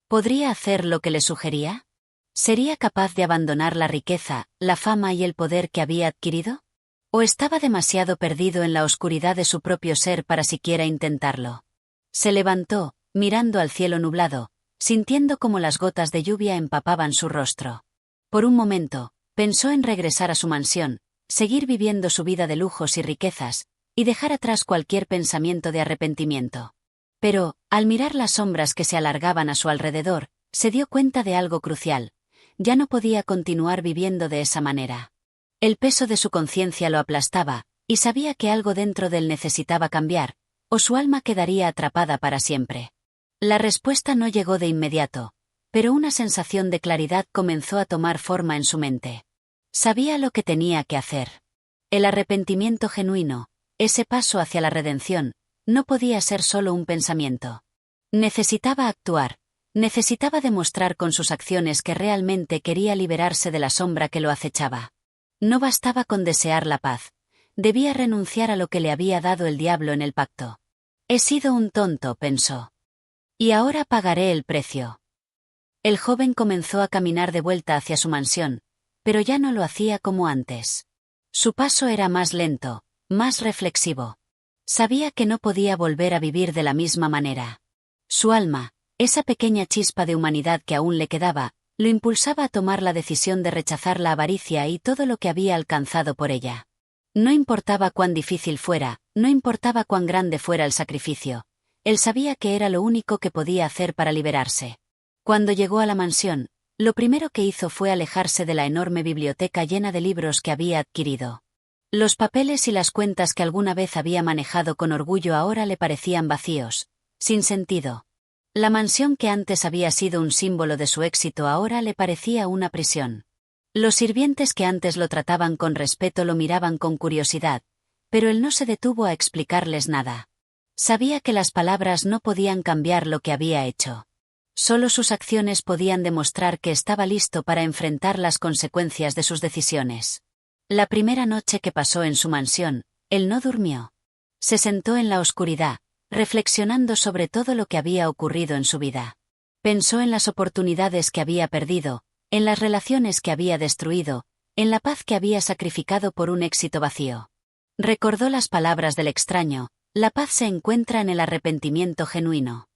¿Podría hacer lo que le sugería? ¿Sería capaz de abandonar la riqueza, la fama y el poder que había adquirido? ¿O estaba demasiado perdido en la oscuridad de su propio ser para siquiera intentarlo? Se levantó, mirando al cielo nublado, sintiendo como las gotas de lluvia empapaban su rostro. Por un momento, pensó en regresar a su mansión, seguir viviendo su vida de lujos y riquezas, y dejar atrás cualquier pensamiento de arrepentimiento. Pero, al mirar las sombras que se alargaban a su alrededor, se dio cuenta de algo crucial: ya no podía continuar viviendo de esa manera. El peso de su conciencia lo aplastaba, y sabía que algo dentro de él necesitaba cambiar, o su alma quedaría atrapada para siempre. La respuesta no llegó de inmediato, pero una sensación de claridad comenzó a tomar forma en su mente. Sabía lo que tenía que hacer. El arrepentimiento genuino, ese paso hacia la redención, no podía ser solo un pensamiento. Necesitaba actuar, necesitaba demostrar con sus acciones que realmente quería liberarse de la sombra que lo acechaba. No bastaba con desear la paz. Debía renunciar a lo que le había dado el diablo en el pacto. He sido un tonto, pensó. Y ahora pagaré el precio. El joven comenzó a caminar de vuelta hacia su mansión, pero ya no lo hacía como antes. Su paso era más lento, más reflexivo. Sabía que no podía volver a vivir de la misma manera. Su alma, esa pequeña chispa de humanidad que aún le quedaba, lo impulsaba a tomar la decisión de rechazar la avaricia y todo lo que había alcanzado por ella. No importaba cuán difícil fuera, no importaba cuán grande fuera el sacrificio. Él sabía que era lo único que podía hacer para liberarse. Cuando llegó a la mansión, lo primero que hizo fue alejarse de la enorme biblioteca llena de libros que había adquirido. Los papeles y las cuentas que alguna vez había manejado con orgullo ahora le parecían vacíos, sin sentido. La mansión que antes había sido un símbolo de su éxito ahora le parecía una prisión. Los sirvientes que antes lo trataban con respeto lo miraban con curiosidad, pero él no se detuvo a explicarles nada. Sabía que las palabras no podían cambiar lo que había hecho. Solo sus acciones podían demostrar que estaba listo para enfrentar las consecuencias de sus decisiones. La primera noche que pasó en su mansión, él no durmió. Se sentó en la oscuridad, reflexionando sobre todo lo que había ocurrido en su vida. Pensó en las oportunidades que había perdido, en las relaciones que había destruido, en la paz que había sacrificado por un éxito vacío. Recordó las palabras del extraño: la paz se encuentra en el arrepentimiento genuino.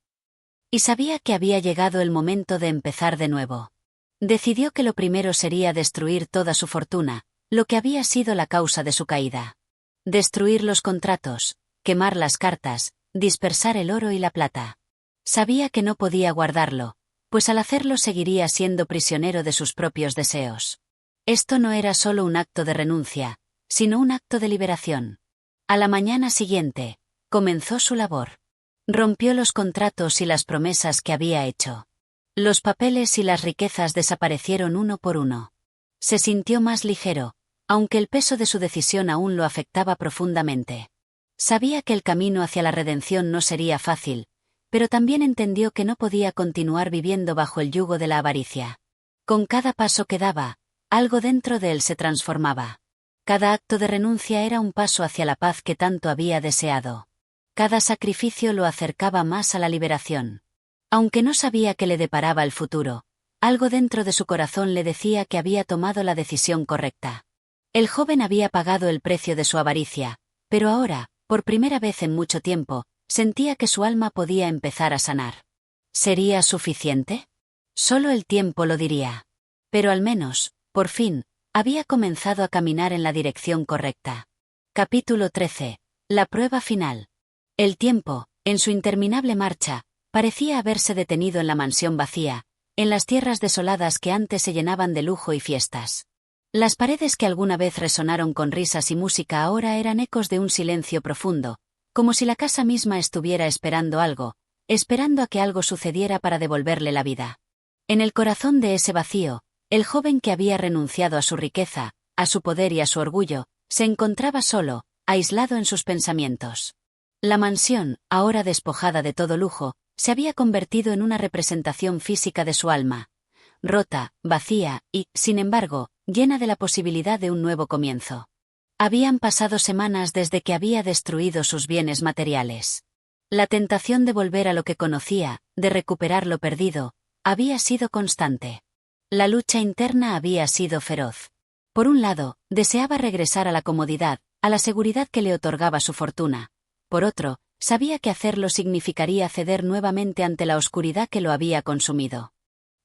Y sabía que había llegado el momento de empezar de nuevo. Decidió que lo primero sería destruir toda su fortuna, lo que había sido la causa de su caída. Destruir los contratos, quemar las cartas, dispersar el oro y la plata. Sabía que no podía guardarlo, pues al hacerlo seguiría siendo prisionero de sus propios deseos. Esto no era solo un acto de renuncia, sino un acto de liberación. A la mañana siguiente, comenzó su labor. Rompió los contratos y las promesas que había hecho. Los papeles y las riquezas desaparecieron uno por uno. Se sintió más ligero, aunque el peso de su decisión aún lo afectaba profundamente. Sabía que el camino hacia la redención no sería fácil, pero también entendió que no podía continuar viviendo bajo el yugo de la avaricia. Con cada paso que daba, algo dentro de él se transformaba. Cada acto de renuncia era un paso hacia la paz que tanto había deseado. Cada sacrificio lo acercaba más a la liberación. Aunque no sabía qué le deparaba el futuro, algo dentro de su corazón le decía que había tomado la decisión correcta. El joven había pagado el precio de su avaricia, pero ahora, por primera vez en mucho tiempo, sentía que su alma podía empezar a sanar. ¿Sería suficiente? Solo el tiempo lo diría. Pero al menos, por fin, había comenzado a caminar en la dirección correcta. Capítulo 13. La prueba final. El tiempo, en su interminable marcha, parecía haberse detenido en la mansión vacía, en las tierras desoladas que antes se llenaban de lujo y fiestas. Las paredes que alguna vez resonaron con risas y música ahora eran ecos de un silencio profundo, como si la casa misma estuviera esperando algo, esperando a que algo sucediera para devolverle la vida. En el corazón de ese vacío, el joven que había renunciado a su riqueza, a su poder y a su orgullo, se encontraba solo, aislado en sus pensamientos. La mansión, ahora despojada de todo lujo, se había convertido en una representación física de su alma, rota, vacía y, sin embargo, llena de la posibilidad de un nuevo comienzo. Habían pasado semanas desde que había destruido sus bienes materiales. La tentación de volver a lo que conocía, de recuperar lo perdido, había sido constante. La lucha interna había sido feroz. Por un lado, deseaba regresar a la comodidad, a la seguridad que le otorgaba su fortuna. Por otro, sabía que hacerlo significaría ceder nuevamente ante la oscuridad que lo había consumido.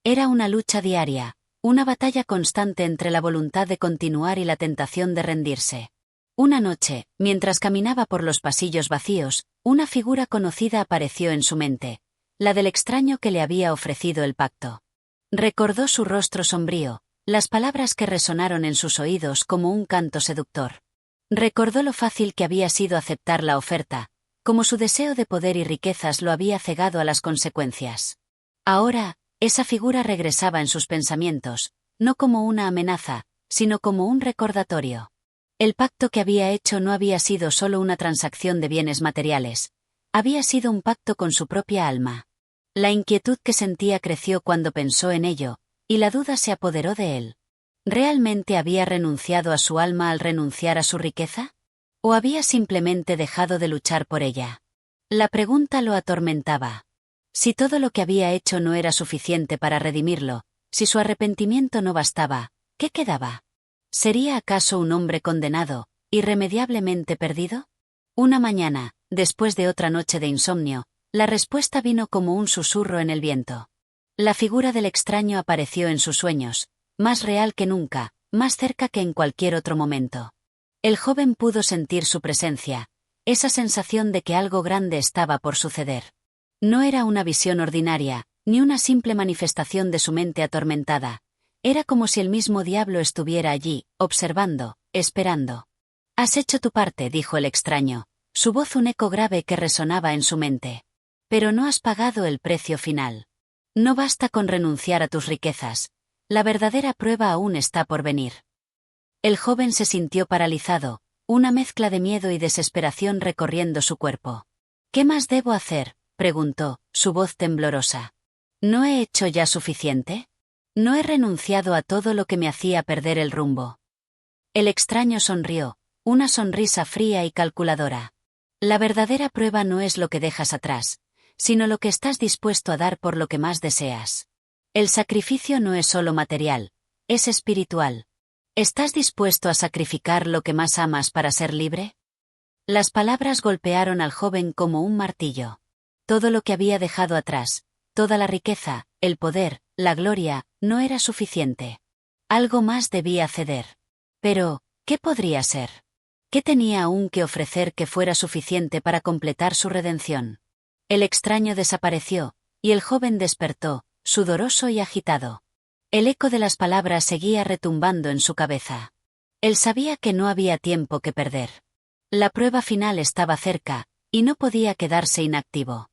Era una lucha diaria, una batalla constante entre la voluntad de continuar y la tentación de rendirse. Una noche, mientras caminaba por los pasillos vacíos, una figura conocida apareció en su mente, la del extraño que le había ofrecido el pacto. Recordó su rostro sombrío, las palabras que resonaron en sus oídos como un canto seductor. Recordó lo fácil que había sido aceptar la oferta, como su deseo de poder y riquezas lo había cegado a las consecuencias. Ahora, esa figura regresaba en sus pensamientos, no como una amenaza, sino como un recordatorio. El pacto que había hecho no había sido solo una transacción de bienes materiales, había sido un pacto con su propia alma. La inquietud que sentía creció cuando pensó en ello, y la duda se apoderó de él. ¿Realmente había renunciado a su alma al renunciar a su riqueza? ¿O había simplemente dejado de luchar por ella? La pregunta lo atormentaba. Si todo lo que había hecho no era suficiente para redimirlo, si su arrepentimiento no bastaba, ¿qué quedaba? ¿Sería acaso un hombre condenado, irremediablemente perdido? Una mañana, después de otra noche de insomnio, la respuesta vino como un susurro en el viento. La figura del extraño apareció en sus sueños, más real que nunca, más cerca que en cualquier otro momento. El joven pudo sentir su presencia, esa sensación de que algo grande estaba por suceder. No era una visión ordinaria, ni una simple manifestación de su mente atormentada. Era como si el mismo diablo estuviera allí, observando, esperando. «Has hecho tu parte», dijo el extraño, su voz un eco grave que resonaba en su mente. «Pero no has pagado el precio final. No basta con renunciar a tus riquezas. La verdadera prueba aún está por venir». El joven se sintió paralizado, una mezcla de miedo y desesperación recorriendo su cuerpo. «¿Qué más debo hacer?», preguntó, su voz temblorosa. «¿No he hecho ya suficiente? ¿No he renunciado a todo lo que me hacía perder el rumbo?». El extraño sonrió, una sonrisa fría y calculadora. «La verdadera prueba no es lo que dejas atrás, sino lo que estás dispuesto a dar por lo que más deseas. El sacrificio no es solo material, es espiritual. ¿Estás dispuesto a sacrificar lo que más amas para ser libre?». Las palabras golpearon al joven como un martillo. Todo lo que había dejado atrás, toda la riqueza, el poder, la gloria, no era suficiente. Algo más debía ceder. Pero, ¿qué podría ser? ¿Qué tenía aún que ofrecer que fuera suficiente para completar su redención? El extraño desapareció, y el joven despertó, sudoroso y agitado. El eco de las palabras seguía retumbando en su cabeza. Él sabía que no había tiempo que perder. La prueba final estaba cerca, y no podía quedarse inactivo.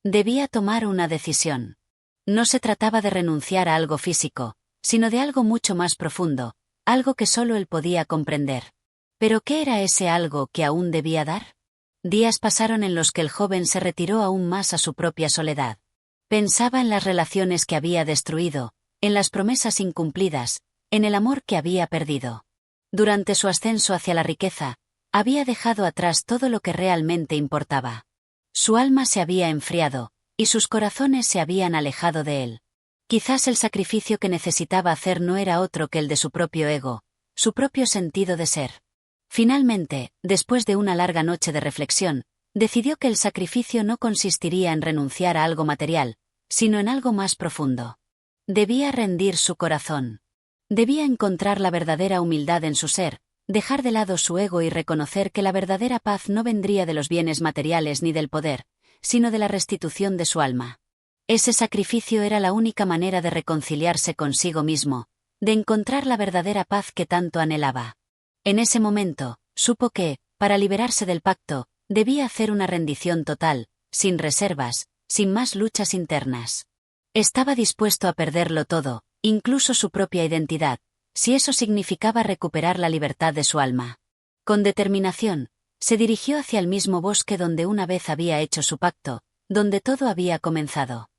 Debía tomar una decisión. No se trataba de renunciar a algo físico, sino de algo mucho más profundo, algo que solo él podía comprender. ¿Pero qué era ese algo que aún debía dar? Días pasaron en los que el joven se retiró aún más a su propia soledad. Pensaba en las relaciones que había destruido, en las promesas incumplidas, en el amor que había perdido. Durante su ascenso hacia la riqueza, había dejado atrás todo lo que realmente importaba. Su alma se había enfriado, y sus corazones se habían alejado de él. Quizás el sacrificio que necesitaba hacer no era otro que el de su propio ego, su propio sentido de ser. Finalmente, después de una larga noche de reflexión, decidió que el sacrificio no consistiría en renunciar a algo material, sino en algo más profundo. Debía rendir su corazón. Debía encontrar la verdadera humildad en su ser, dejar de lado su ego y reconocer que la verdadera paz no vendría de los bienes materiales ni del poder, sino de la restitución de su alma. Ese sacrificio era la única manera de reconciliarse consigo mismo, de encontrar la verdadera paz que tanto anhelaba. En ese momento, supo que, para liberarse del pacto, debía hacer una rendición total, sin reservas, sin más luchas internas. Estaba dispuesto a perderlo todo, incluso su propia identidad, si eso significaba recuperar la libertad de su alma. Con determinación, se dirigió hacia el mismo bosque donde una vez había hecho su pacto, donde todo había comenzado.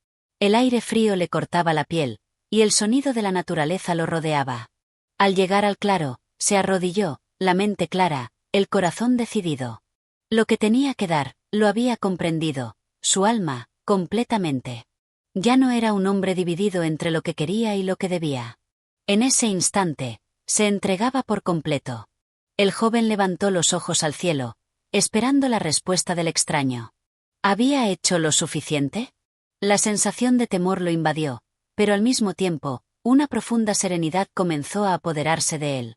El aire frío le cortaba la piel, y el sonido de la naturaleza lo rodeaba. Al llegar al claro, se arrodilló, la mente clara, el corazón decidido. Lo que tenía que dar, lo había comprendido, su alma, completamente. Ya no era un hombre dividido entre lo que quería y lo que debía. En ese instante, se entregaba por completo. El joven levantó los ojos al cielo, esperando la respuesta del extraño. ¿Había hecho lo suficiente? La sensación de temor lo invadió, pero al mismo tiempo, una profunda serenidad comenzó a apoderarse de él.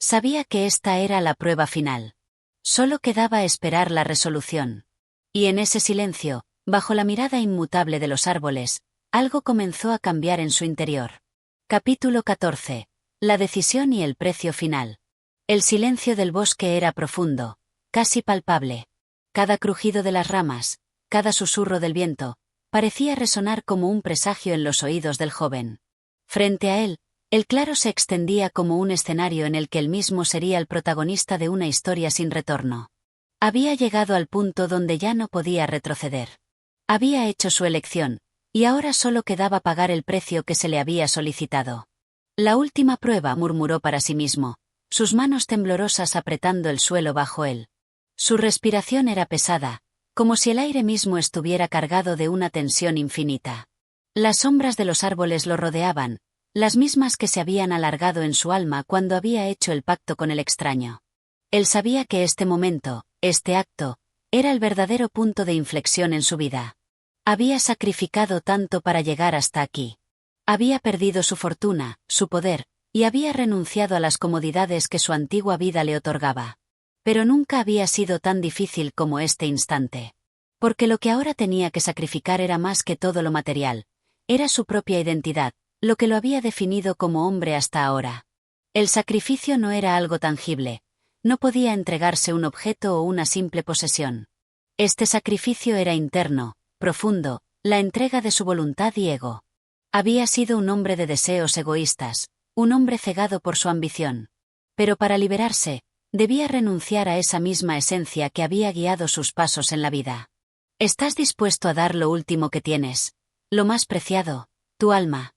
Sabía que esta era la prueba final. Solo quedaba esperar la resolución. Y en ese silencio, bajo la mirada inmutable de los árboles, algo comenzó a cambiar en su interior. Capítulo 14. La decisión y el precio final. El silencio del bosque era profundo, casi palpable. Cada crujido de las ramas, cada susurro del viento, parecía resonar como un presagio en los oídos del joven. Frente a él, el claro se extendía como un escenario en el que él mismo sería el protagonista de una historia sin retorno. Había llegado al punto donde ya no podía retroceder. Había hecho su elección, y ahora solo quedaba pagar el precio que se le había solicitado. La última prueba, murmuró para sí mismo, sus manos temblorosas apretando el suelo bajo él. Su respiración era pesada, como si el aire mismo estuviera cargado de una tensión infinita. Las sombras de los árboles lo rodeaban, las mismas que se habían alargado en su alma cuando había hecho el pacto con el extraño. Él sabía que este momento, este acto, era el verdadero punto de inflexión en su vida. Había sacrificado tanto para llegar hasta aquí. Había perdido su fortuna, su poder, y había renunciado a las comodidades que su antigua vida le otorgaba. Pero nunca había sido tan difícil como este instante. Porque lo que ahora tenía que sacrificar era más que todo lo material. Era su propia identidad, lo que lo había definido como hombre hasta ahora. El sacrificio no era algo tangible. No podía entregarse un objeto o una simple posesión. Este sacrificio era interno, profundo, la entrega de su voluntad y ego. Había sido un hombre de deseos egoístas, un hombre cegado por su ambición. Pero para liberarse, debía renunciar a esa misma esencia que había guiado sus pasos en la vida. ¿Estás dispuesto a dar lo último que tienes? Lo más preciado, tu alma.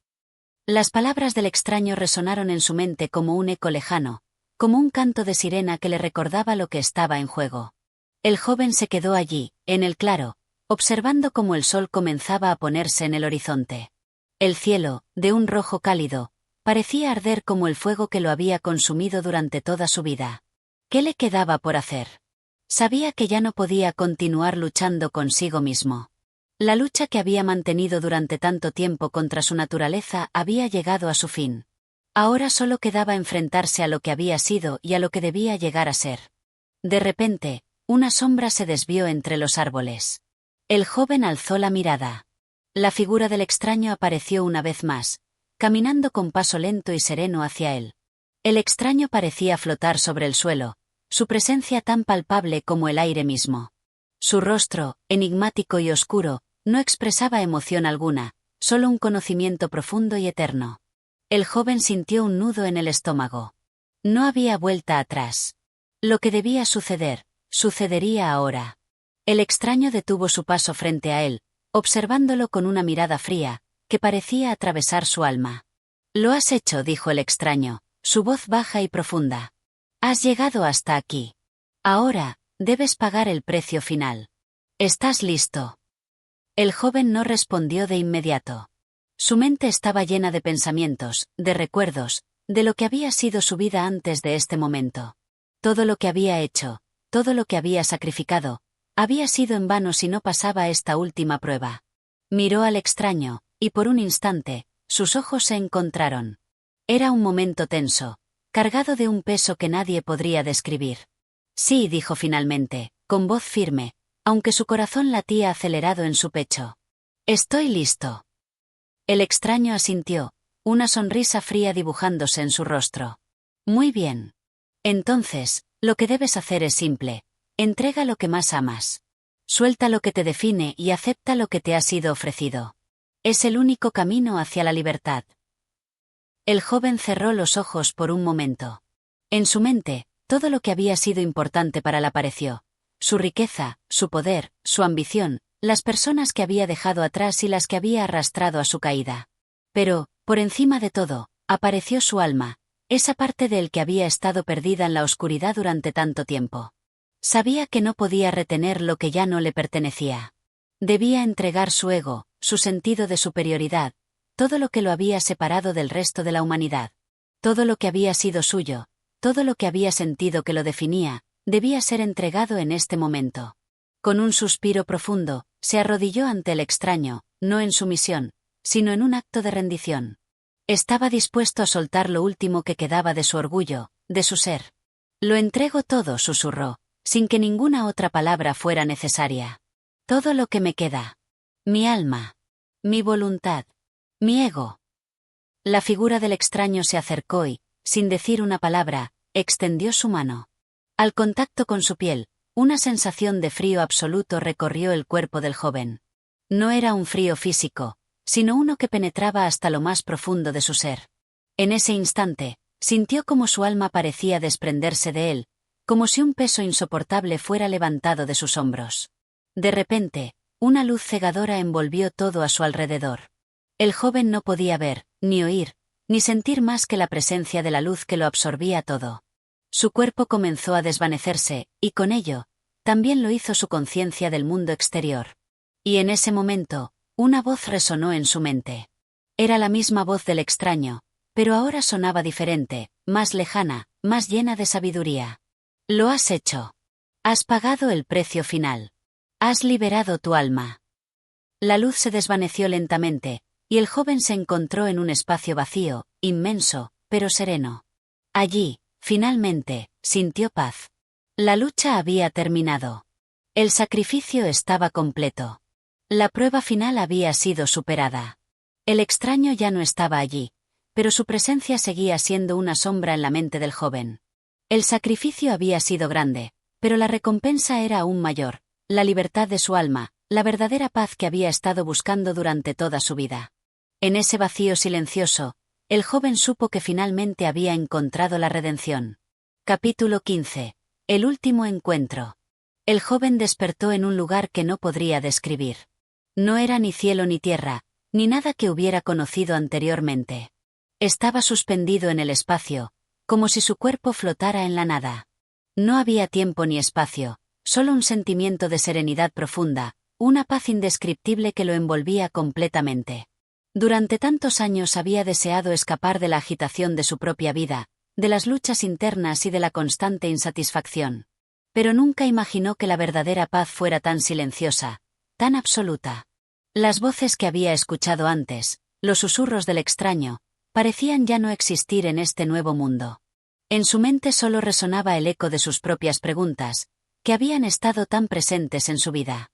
Las palabras del extraño resonaron en su mente como un eco lejano, como un canto de sirena que le recordaba lo que estaba en juego. El joven se quedó allí, en el claro, observando cómo el sol comenzaba a ponerse en el horizonte. El cielo, de un rojo cálido, parecía arder como el fuego que lo había consumido durante toda su vida. ¿Qué le quedaba por hacer? Sabía que ya no podía continuar luchando consigo mismo. La lucha que había mantenido durante tanto tiempo contra su naturaleza había llegado a su fin. Ahora solo quedaba enfrentarse a lo que había sido y a lo que debía llegar a ser. De repente, una sombra se desvió entre los árboles. El joven alzó la mirada. La figura del extraño apareció una vez más, caminando con paso lento y sereno hacia él. El extraño parecía flotar sobre el suelo, su presencia tan palpable como el aire mismo. Su rostro, enigmático y oscuro, no expresaba emoción alguna, solo un conocimiento profundo y eterno. El joven sintió un nudo en el estómago. No había vuelta atrás. Lo que debía suceder, sucedería ahora. El extraño detuvo su paso frente a él, observándolo con una mirada fría, que parecía atravesar su alma. «Lo has hecho», dijo el extraño, su voz baja y profunda. «Has llegado hasta aquí. Ahora, debes pagar el precio final. ¿Estás listo?» El joven no respondió de inmediato. Su mente estaba llena de pensamientos, de recuerdos, de lo que había sido su vida antes de este momento. Todo lo que había hecho, todo lo que había sacrificado, había sido en vano si no pasaba esta última prueba. Miró al extraño, y por un instante, sus ojos se encontraron. Era un momento tenso, cargado de un peso que nadie podría describir. «Sí», dijo finalmente, con voz firme, aunque su corazón latía acelerado en su pecho. «Estoy listo». El extraño asintió, una sonrisa fría dibujándose en su rostro. «Muy bien. Entonces, lo que debes hacer es simple. Entrega lo que más amas. Suelta lo que te define y acepta lo que te ha sido ofrecido. Es el único camino hacia la libertad». El joven cerró los ojos por un momento. En su mente, todo lo que había sido importante para él apareció. Su riqueza, su poder, su ambición, las personas que había dejado atrás y las que había arrastrado a su caída. Pero, por encima de todo, apareció su alma, esa parte de él que había estado perdida en la oscuridad durante tanto tiempo. Sabía que no podía retener lo que ya no le pertenecía. Debía entregar su ego, su sentido de superioridad, todo lo que lo había separado del resto de la humanidad. Todo lo que había sido suyo, todo lo que había sentido que lo definía, debía ser entregado en este momento. Con un suspiro profundo, se arrodilló ante el extraño, no en sumisión, sino en un acto de rendición. Estaba dispuesto a soltar lo último que quedaba de su orgullo, de su ser. «Lo entrego todo», susurró, sin que ninguna otra palabra fuera necesaria. «Todo lo que me queda. Mi alma. Mi voluntad. Mi ego». La figura del extraño se acercó y, sin decir una palabra, extendió su mano. Al contacto con su piel, una sensación de frío absoluto recorrió el cuerpo del joven. No era un frío físico, sino uno que penetraba hasta lo más profundo de su ser. En ese instante, sintió como su alma parecía desprenderse de él, como si un peso insoportable fuera levantado de sus hombros. De repente, una luz cegadora envolvió todo a su alrededor. El joven no podía ver, ni oír, ni sentir más que la presencia de la luz que lo absorbía todo. Su cuerpo comenzó a desvanecerse, y con ello, también lo hizo su conciencia del mundo exterior. Y en ese momento, una voz resonó en su mente. Era la misma voz del extraño, pero ahora sonaba diferente, más lejana, más llena de sabiduría. Lo has hecho. Has pagado el precio final. Has liberado tu alma. La luz se desvaneció lentamente, y el joven se encontró en un espacio vacío, inmenso, pero sereno. Allí, finalmente, sintió paz. La lucha había terminado. El sacrificio estaba completo. La prueba final había sido superada. El extraño ya no estaba allí, pero su presencia seguía siendo una sombra en la mente del joven. El sacrificio había sido grande, pero la recompensa era aún mayor, la libertad de su alma, la verdadera paz que había estado buscando durante toda su vida. En ese vacío silencioso, el joven supo que finalmente había encontrado la redención. Capítulo 15. El último encuentro. El joven despertó en un lugar que no podría describir. No era ni cielo ni tierra, ni nada que hubiera conocido anteriormente. Estaba suspendido en el espacio, como si su cuerpo flotara en la nada. No había tiempo ni espacio, solo un sentimiento de serenidad profunda, una paz indescriptible que lo envolvía completamente. Durante tantos años había deseado escapar de la agitación de su propia vida, de las luchas internas y de la constante insatisfacción. Pero nunca imaginó que la verdadera paz fuera tan silenciosa, tan absoluta. Las voces que había escuchado antes, los susurros del extraño, parecían ya no existir en este nuevo mundo. En su mente solo resonaba el eco de sus propias preguntas, que habían estado tan presentes en su vida.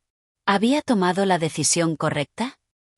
¿Había tomado la decisión correcta?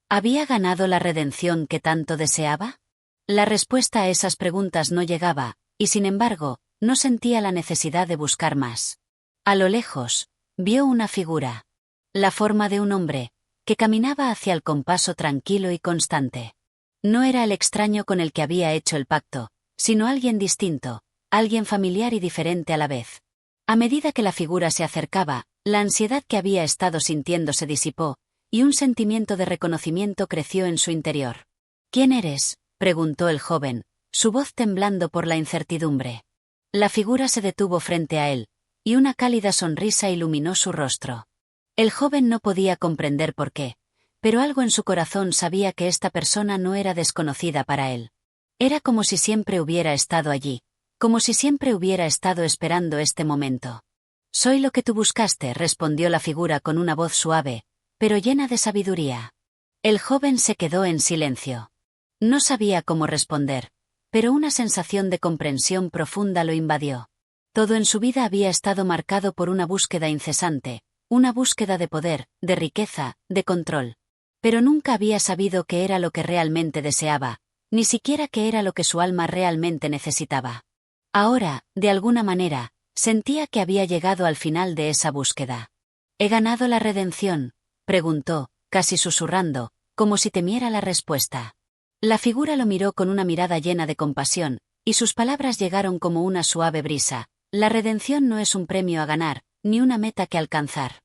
¿Había ganado la redención que tanto deseaba? La respuesta a esas preguntas no llegaba, y sin embargo, no sentía la necesidad de buscar más. A lo lejos, vio una figura. La forma de un hombre, que caminaba hacia el compaso tranquilo y constante. No era el extraño con el que había hecho el pacto, sino alguien distinto, alguien familiar y diferente a la vez. A medida que la figura se acercaba, la ansiedad que había estado sintiendo se disipó, y un sentimiento de reconocimiento creció en su interior. ¿Quién eres?, preguntó el joven, su voz temblando por la incertidumbre. La figura se detuvo frente a él, y una cálida sonrisa iluminó su rostro. El joven no podía comprender por qué, pero algo en su corazón sabía que esta persona no era desconocida para él. Era como si siempre hubiera estado allí, como si siempre hubiera estado esperando este momento. «Soy lo que tú buscaste», respondió la figura con una voz suave, pero llena de sabiduría. El joven se quedó en silencio. No sabía cómo responder, pero una sensación de comprensión profunda lo invadió. Todo en su vida había estado marcado por una búsqueda incesante, una búsqueda de poder, de riqueza, de control. Pero nunca había sabido qué era lo que realmente deseaba, ni siquiera qué era lo que su alma realmente necesitaba. Ahora, de alguna manera, sentía que había llegado al final de esa búsqueda. «¿He ganado la redención?», preguntó, casi susurrando, como si temiera la respuesta. La figura lo miró con una mirada llena de compasión, y sus palabras llegaron como una suave brisa. «La redención no es un premio a ganar, ni una meta que alcanzar.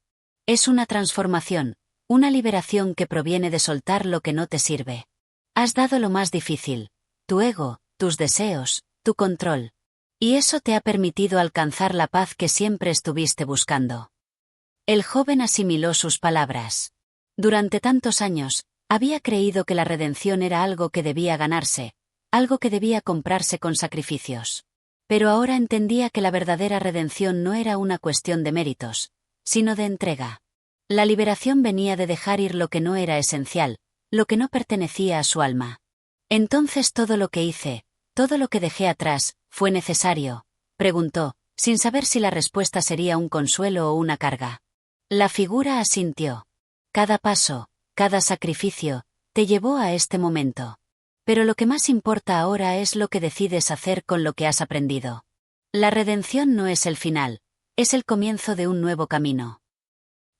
Es una transformación, una liberación que proviene de soltar lo que no te sirve. Has dado lo más difícil, tu ego, tus deseos, tu control. Y eso te ha permitido alcanzar la paz que siempre estuviste buscando». El joven asimiló sus palabras. Durante tantos años, había creído que la redención era algo que debía ganarse, algo que debía comprarse con sacrificios. Pero ahora entendía que la verdadera redención no era una cuestión de méritos, sino de entrega. La liberación venía de dejar ir lo que no era esencial, lo que no pertenecía a su alma. «¿Entonces todo lo que hice, todo lo que dejé atrás, fue necesario?», preguntó, sin saber si la respuesta sería un consuelo o una carga. La figura asintió. «Cada paso, cada sacrificio, te llevó a este momento. Pero lo que más importa ahora es lo que decides hacer con lo que has aprendido. La redención no es el final, es el comienzo de un nuevo camino.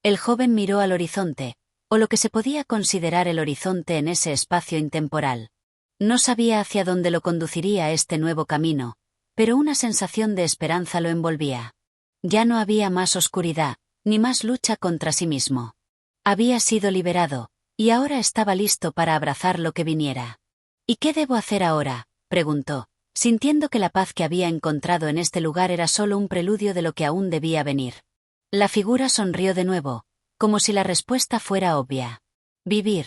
El joven miró al horizonte, o lo que se podía considerar el horizonte en ese espacio intemporal. No sabía hacia dónde lo conduciría este nuevo camino, pero una sensación de esperanza lo envolvía. Ya no había más oscuridad, ni más lucha contra sí mismo. Había sido liberado, y ahora estaba listo para abrazar lo que viniera. ¿Y qué debo hacer ahora?, preguntó, sintiendo que la paz que había encontrado en este lugar era solo un preludio de lo que aún debía venir. La figura sonrió de nuevo, como si la respuesta fuera obvia. Vivir.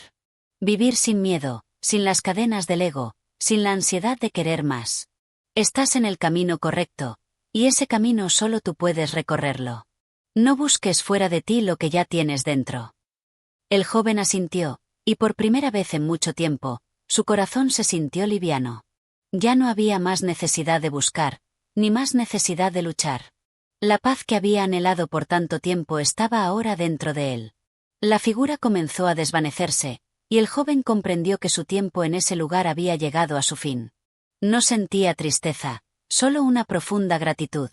Vivir sin miedo, sin las cadenas del ego, sin la ansiedad de querer más. Estás en el camino correcto, y ese camino solo tú puedes recorrerlo. No busques fuera de ti lo que ya tienes dentro. El joven asintió, y por primera vez en mucho tiempo, su corazón se sintió liviano. Ya no había más necesidad de buscar, ni más necesidad de luchar. La paz que había anhelado por tanto tiempo estaba ahora dentro de él. La figura comenzó a desvanecerse, y el joven comprendió que su tiempo en ese lugar había llegado a su fin. No sentía tristeza, solo una profunda gratitud.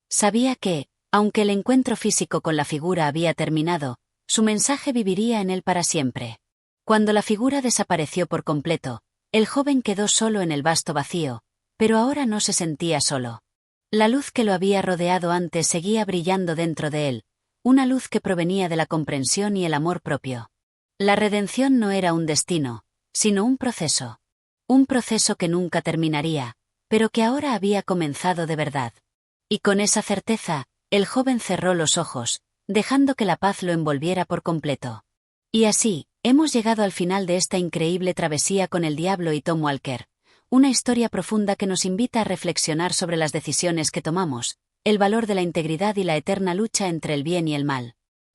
Sabía que, aunque el encuentro físico con la figura había terminado, su mensaje viviría en él para siempre. Cuando la figura desapareció por completo, el joven quedó solo en el vasto vacío, pero ahora no se sentía solo. La luz que lo había rodeado antes seguía brillando dentro de él, una luz que provenía de la comprensión y el amor propio. La redención no era un destino, sino un proceso. Un proceso que nunca terminaría, pero que ahora había comenzado de verdad. Y con esa certeza, el joven cerró los ojos, dejando que la paz lo envolviera por completo. Y así, hemos llegado al final de esta increíble travesía con el diablo y Tom Walker, una historia profunda que nos invita a reflexionar sobre las decisiones que tomamos, el valor de la integridad y la eterna lucha entre el bien y el mal.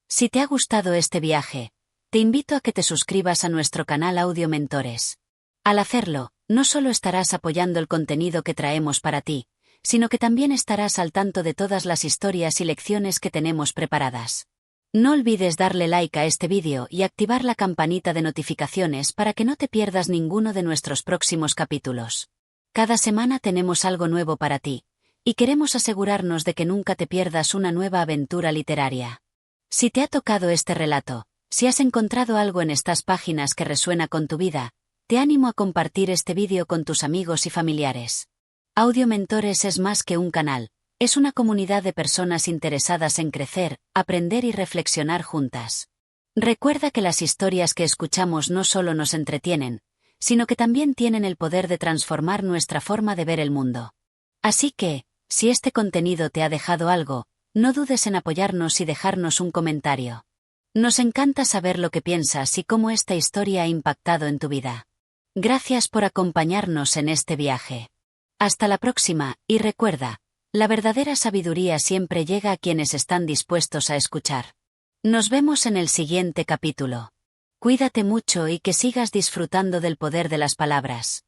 Si te ha gustado este viaje, te invito a que te suscribas a nuestro canal Audio Mentores. Al hacerlo, no solo estarás apoyando el contenido que traemos para ti, sino que también estarás al tanto de todas las historias y lecciones que tenemos preparadas. No olvides darle like a este vídeo y activar la campanita de notificaciones para que no te pierdas ninguno de nuestros próximos capítulos. Cada semana tenemos algo nuevo para ti, y queremos asegurarnos de que nunca te pierdas una nueva aventura literaria. Si te ha tocado este relato, si has encontrado algo en estas páginas que resuena con tu vida, te animo a compartir este vídeo con tus amigos y familiares. Audio Mentores es más que un canal. Es una comunidad de personas interesadas en crecer, aprender y reflexionar juntas. Recuerda que las historias que escuchamos no solo nos entretienen, sino que también tienen el poder de transformar nuestra forma de ver el mundo. Así que, si este contenido te ha dejado algo, no dudes en apoyarnos y dejarnos un comentario. Nos encanta saber lo que piensas y cómo esta historia ha impactado en tu vida. Gracias por acompañarnos en este viaje. Hasta la próxima, y recuerda, la verdadera sabiduría siempre llega a quienes están dispuestos a escuchar. Nos vemos en el siguiente capítulo. Cuídate mucho y que sigas disfrutando del poder de las palabras.